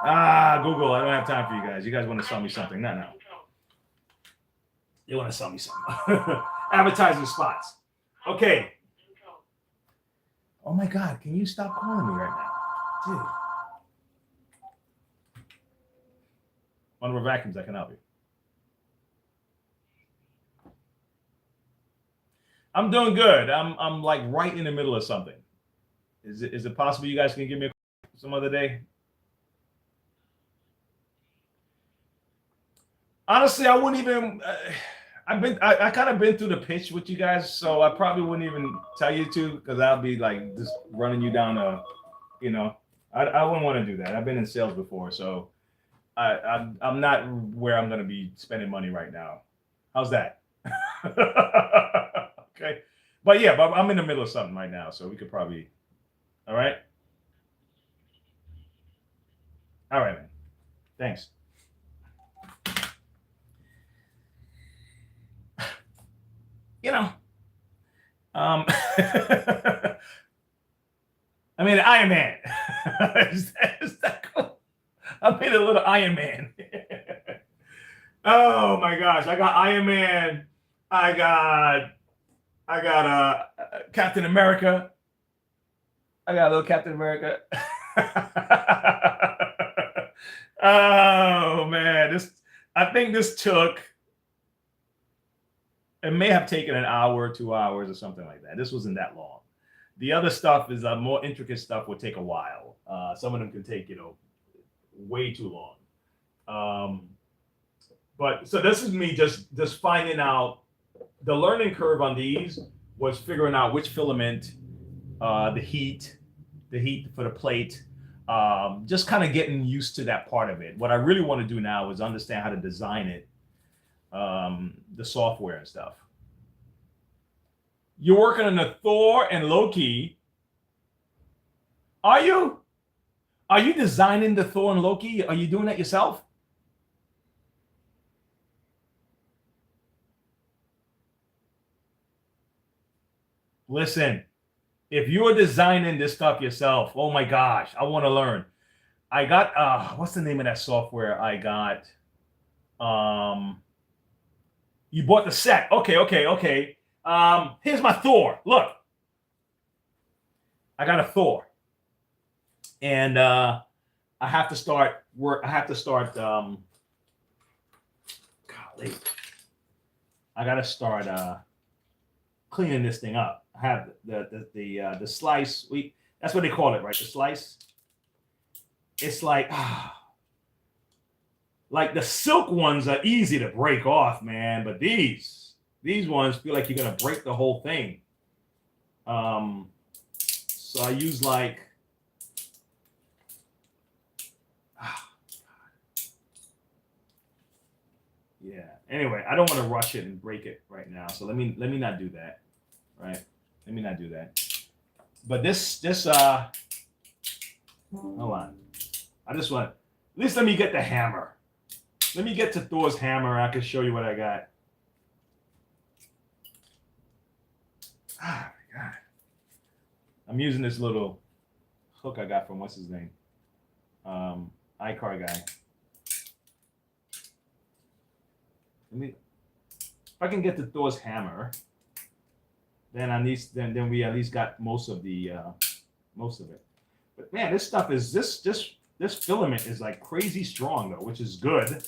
Google, I don't have time for you guys. You guys want to sell me something? No. You want to sell me something. Advertising spots. Okay. Oh my God, can you stop calling me right now? Dude. Monroe Vacuums, I can help you. I'm doing good. I'm like right in the middle of something. Is it possible you guys can give me a call some other day? Honestly, I wouldn't even. I kind of been through the pitch with you guys, so I probably wouldn't even tell you to, because I'll be like just running you down I wouldn't want to do that. I've been in sales before, so I'm not where I'm going to be spending money right now. How's that? Okay, but I'm in the middle of something right now, so we could probably. All right, man. Thanks. I mean, Iron Man. Is that cool? I made a little Iron Man. Oh my gosh, I got Iron Man. I got Captain America. I got a little Captain America. Oh man, I think this took. It may have taken an hour, 2 hours, or something like that. This wasn't that long. The other stuff is more intricate stuff would take a while. Some of them can take way too long. But so this is me just finding out. The learning curve on these was figuring out which filament, the heat for the plate, just kind of getting used to that part of it. What I really want to do now is understand how to design it the software and stuff. You're working on the Thor and Loki. Are you? Are you designing the Thor and Loki? Are you doing that yourself? Listen, if you're designing this stuff yourself, oh my gosh, I want to learn. I got what's the name of that software I got? You bought the set. Okay. Here's my Thor. Look. I got a Thor. And I have to start golly. I gotta start cleaning this thing up. I have the slice. That's what they call it, right? The slice. It's like the silk ones are easy to break off, man. But these ones feel like you're gonna break the whole thing. So I use yeah. Anyway, I don't want to rush it and break it right now. So let me not do that. Right? Let me not do that. But this hold on. I just want, at least let me get the hammer. Let me get to Thor's hammer. I can show you what I got. Oh my God. I'm using this little hook I got from what's his name? iCar guy. If I can get to Thor's hammer, then then we at least got most of it. But man, this stuff is this filament is like crazy strong though, which is good.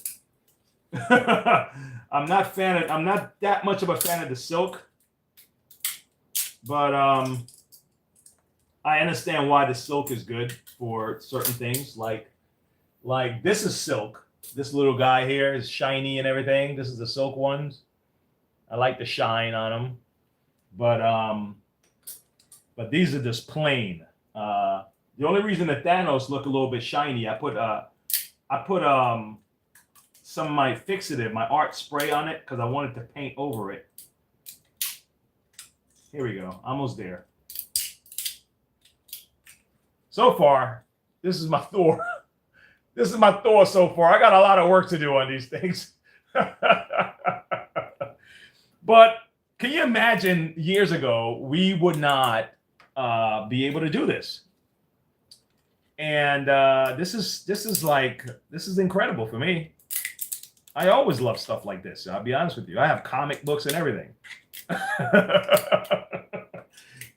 I'm not that much of a fan of the silk, but I understand why the silk is good for certain things. Like this is silk. This little guy here is shiny and everything. This is the silk ones. I like the shine on them, but these are just plain. The only reason that Thanos look a little bit shiny, I put some of my fixative, my art spray on it because I wanted to paint over it. Here we go, almost there. So far, this is my Thor. This is my Thor so far. I got a lot of work to do on these things. But can you imagine years ago, we would not be able to do this. And this is incredible for me. I always love stuff like this. I'll be honest with you. I have comic books and everything.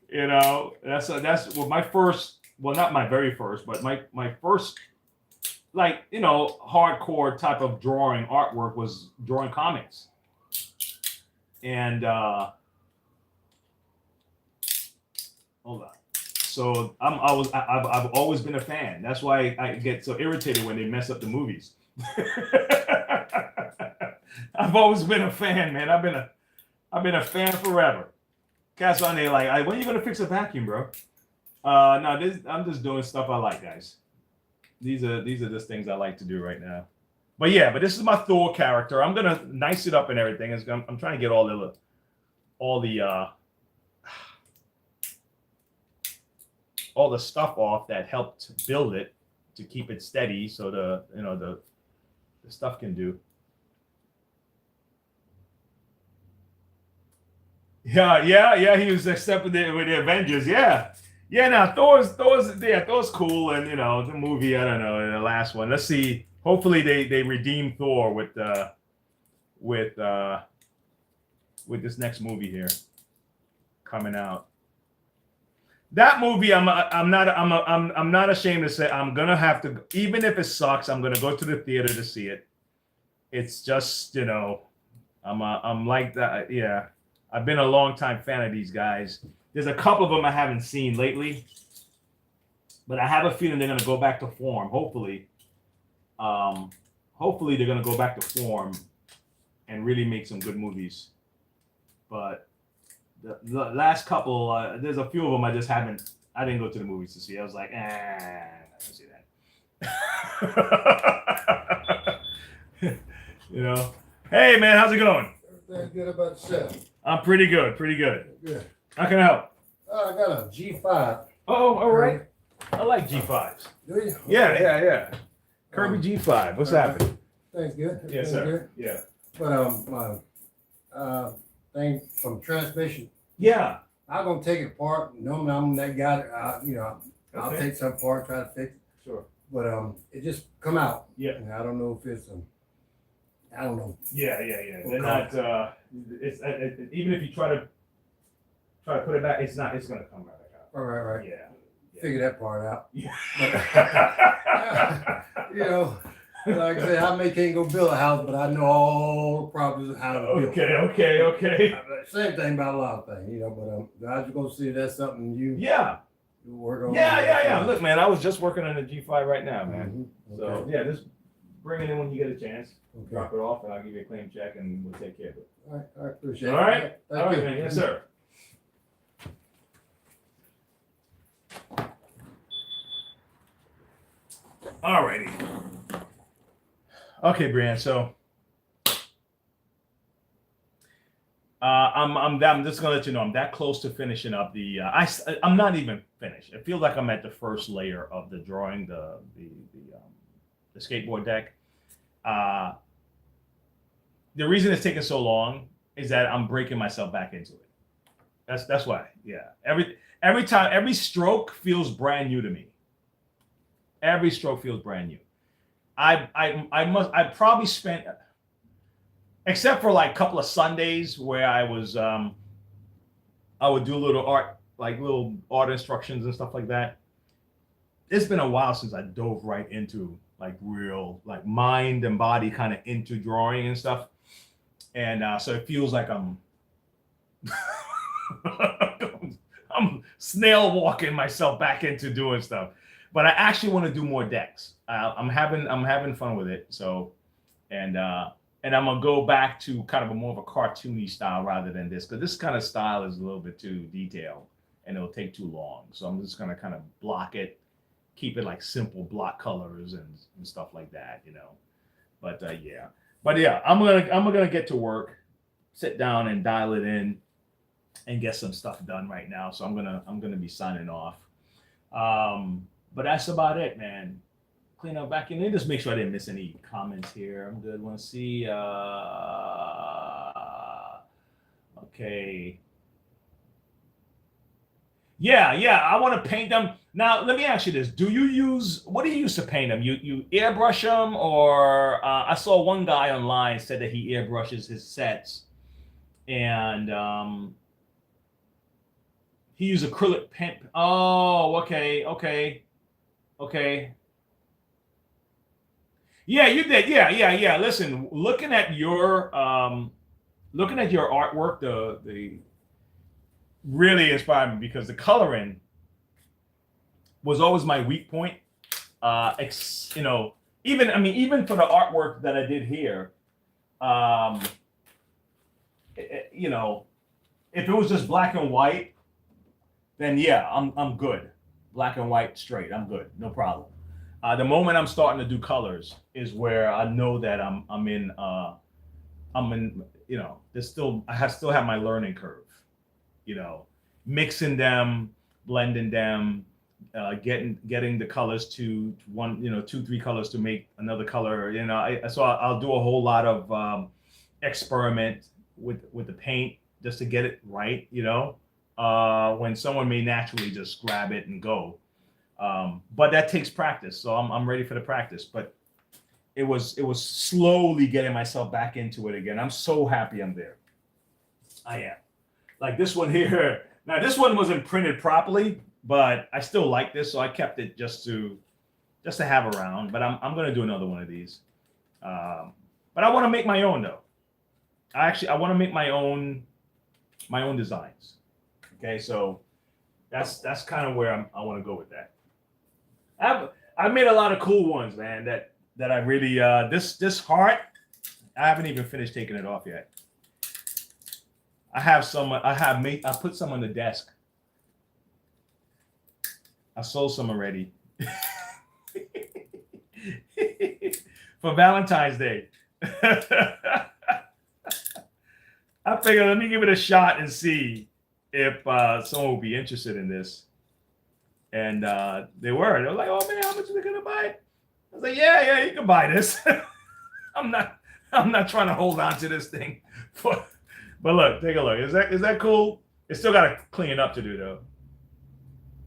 You know, that's well, my first, well, not my very first, but my first, like, you know, hardcore type of drawing artwork was drawing comics. And hold on. So I've always been a fan. That's why I get so irritated when they mess up the movies. I've always been a fan, man. I've been a fan forever. Cats on there like, when are you gonna fix a vacuum, bro? No, I'm just doing stuff I like, guys. These are just things I like to do right now. But yeah, but this is my Thor character. I'm gonna nice it up and everything. I'm trying to get all the stuff off that helped build it to keep it steady, so the stuff can do. Yeah. He was accepted with the Avengers. Yeah. Now Thor's cool, and you know the movie. I don't know the last one. Let's see. Hopefully they redeem Thor with this next movie here coming out. That movie, I'm not ashamed to say I'm gonna have to, even if it sucks, I'm gonna go to the theater to see it. It's just, you know, I'm like that. Yeah, I've been a long time fan of these guys. There's a couple of them I haven't seen lately, but I have a feeling they're gonna go back to form. Hopefully they're gonna go back to form and really make some good movies. But the last couple, there's a few of them I didn't go to the movies to see. I was like, I don't see that. You know, Hey, man, how's it going? Everything good about yourself? I'm pretty good, pretty good. Good. How can I help? I got a G5. Oh, all right. I like G5s. Do you? Yeah. Kirby G5. What's happening? Things good. Yes, Everything sir. Good. Yeah. But my thing from transmission, Yeah. I'm gonna take it apart. Normally I'm that guy. That, I'll Okay. take some apart, try to fix it. Sure. But it just come out. Yeah. And I don't know if it's I don't know. Yeah. They're not. It's even if you try to put it back, it's not. It's gonna come right back out. Right. Yeah. Figure that part out. Yeah. You know, like I said, I can't go build a house, but I know all the problems of how to build. Okay. Same thing about a lot of things, you know. But I was gonna see if that's something you work on. Yeah. Look, man, I was just working on the G5 right now, man. Mhm. So Okay. yeah, just bring it in when you get a chance. Okay. Drop it off, and I'll give you a claim check, and we'll take care of it. All right. I appreciate All it. right. Thank All right, you. man. Yes, sir. All righty. Okay, Brian. So, I'm just gonna let you know I'm that close to finishing up the. I'm not even finished. It feels like I'm at the first layer of the drawing, the skateboard deck. The reason it's taking so long is that I'm breaking myself back into it. That's why. Yeah. Every time, every stroke feels brand new to me. Every stroke feels brand new. I probably spent, except for like a couple of Sundays where I would do little art instructions and stuff like that. It's been a while since I dove right into like real, like mind and body kind of into drawing and stuff. And so it feels like I'm snail walking myself back into doing stuff. But I actually want to do more decks. I'm having fun with it. So, and I'm gonna go back to kind of a more of a cartoony style rather than this, because this kind of style is a little bit too detailed and it'll take too long. So I'm just gonna kind of block it, keep it like simple block colors and stuff like that, you know. But yeah, I'm gonna get to work, sit down and dial it in, and get some stuff done right now. So I'm gonna be signing off. But that's about it, man. Clean up back in. Just make sure I didn't miss any comments here. I'm good. Want to see? Okay. Yeah. I want to paint them. Now, let me ask you this: what do you use to paint them? You airbrush them, or I saw one guy online said that he airbrushes his sets, and he used acrylic paint. Oh, okay. Yeah, you did. Yeah. Listen, looking at your artwork, the really inspired me because the coloring was always my weak point. Even for the artwork that I did here, if it was just black and white, then yeah, I'm good. Black and white, straight. I'm good. No problem. The moment I'm starting to do colors is where I know that I'm in. I still have my learning curve. You know, mixing them, blending them, getting the colors to one, 2-3 colors to make another color. So I'll do a whole lot of experiment with the paint just to get it right. When someone may naturally just grab it and go. But that takes practice, so I'm ready for the practice. But it was slowly getting myself back into it again. I'm so happy I'm there. I am. Like this one here. Now this one wasn't printed properly, but I still like this, so I kept it just to have around. But I'm gonna do another one of these. But I want to make my own though. I want to make my own designs. Okay, so that's kind of where I want to go with that. I've made a lot of cool ones, man. That I really this heart, I haven't even finished taking it off yet. I have some. I put some on the desk. I sold some already for Valentine's Day. I figured let me give it a shot and see if someone would be interested in this. And they were. They were like, "Oh man, how much are they gonna buy it?" I was like, "Yeah, you can buy this." I'm not trying to hold on to this thing. But look, take a look. Is that cool? It's still got a clean up to do though.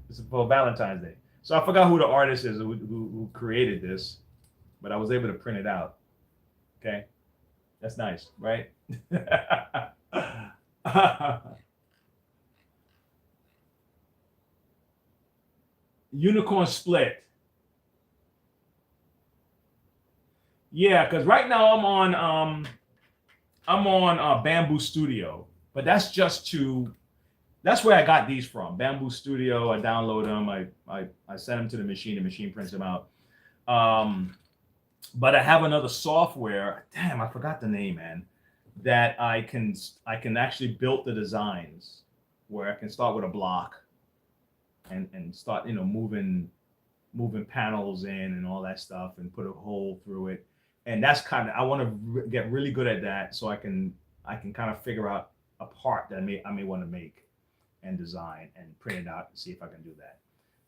It's for Valentine's Day. So I forgot who the artist is who created this, but I was able to print it out. Okay, that's nice, right? Unicorn split. Yeah, because right now I'm on Bamboo Studio, but that's where I got these from. Bamboo Studio. I download them. I send them to the machine prints them out. But I have another software. Damn, I forgot the name, man. That I can actually build the designs where I can start with a block and start moving panels in and all that stuff and put a hole through it. And that's I want to get really good at that so I can kind of figure out a part that I may want to make and design and print it out and see if I can do that.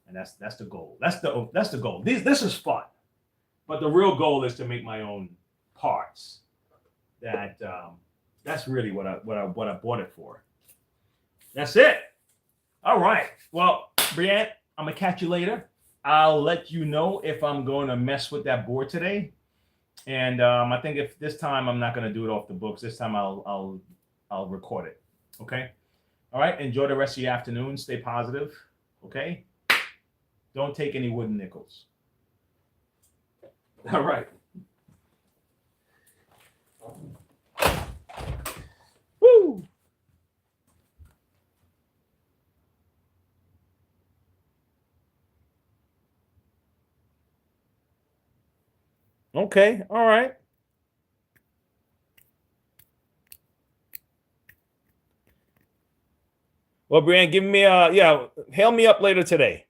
And that's the goal. That's the goal. This is fun, but the real goal is to make my own parts. That's really what I bought it for. That's it. All right. Well, Brianne, I'm gonna catch you later. I'll let you know if I'm going to mess with that board today. And I think if this time I'm not going to do it off the books. This time I'll record it. Okay. All right. Enjoy the rest of your afternoon. Stay positive. Okay. Don't take any wooden nickels. All right. Woo. Okay. All right. Well, Brian, give me hail me up later today.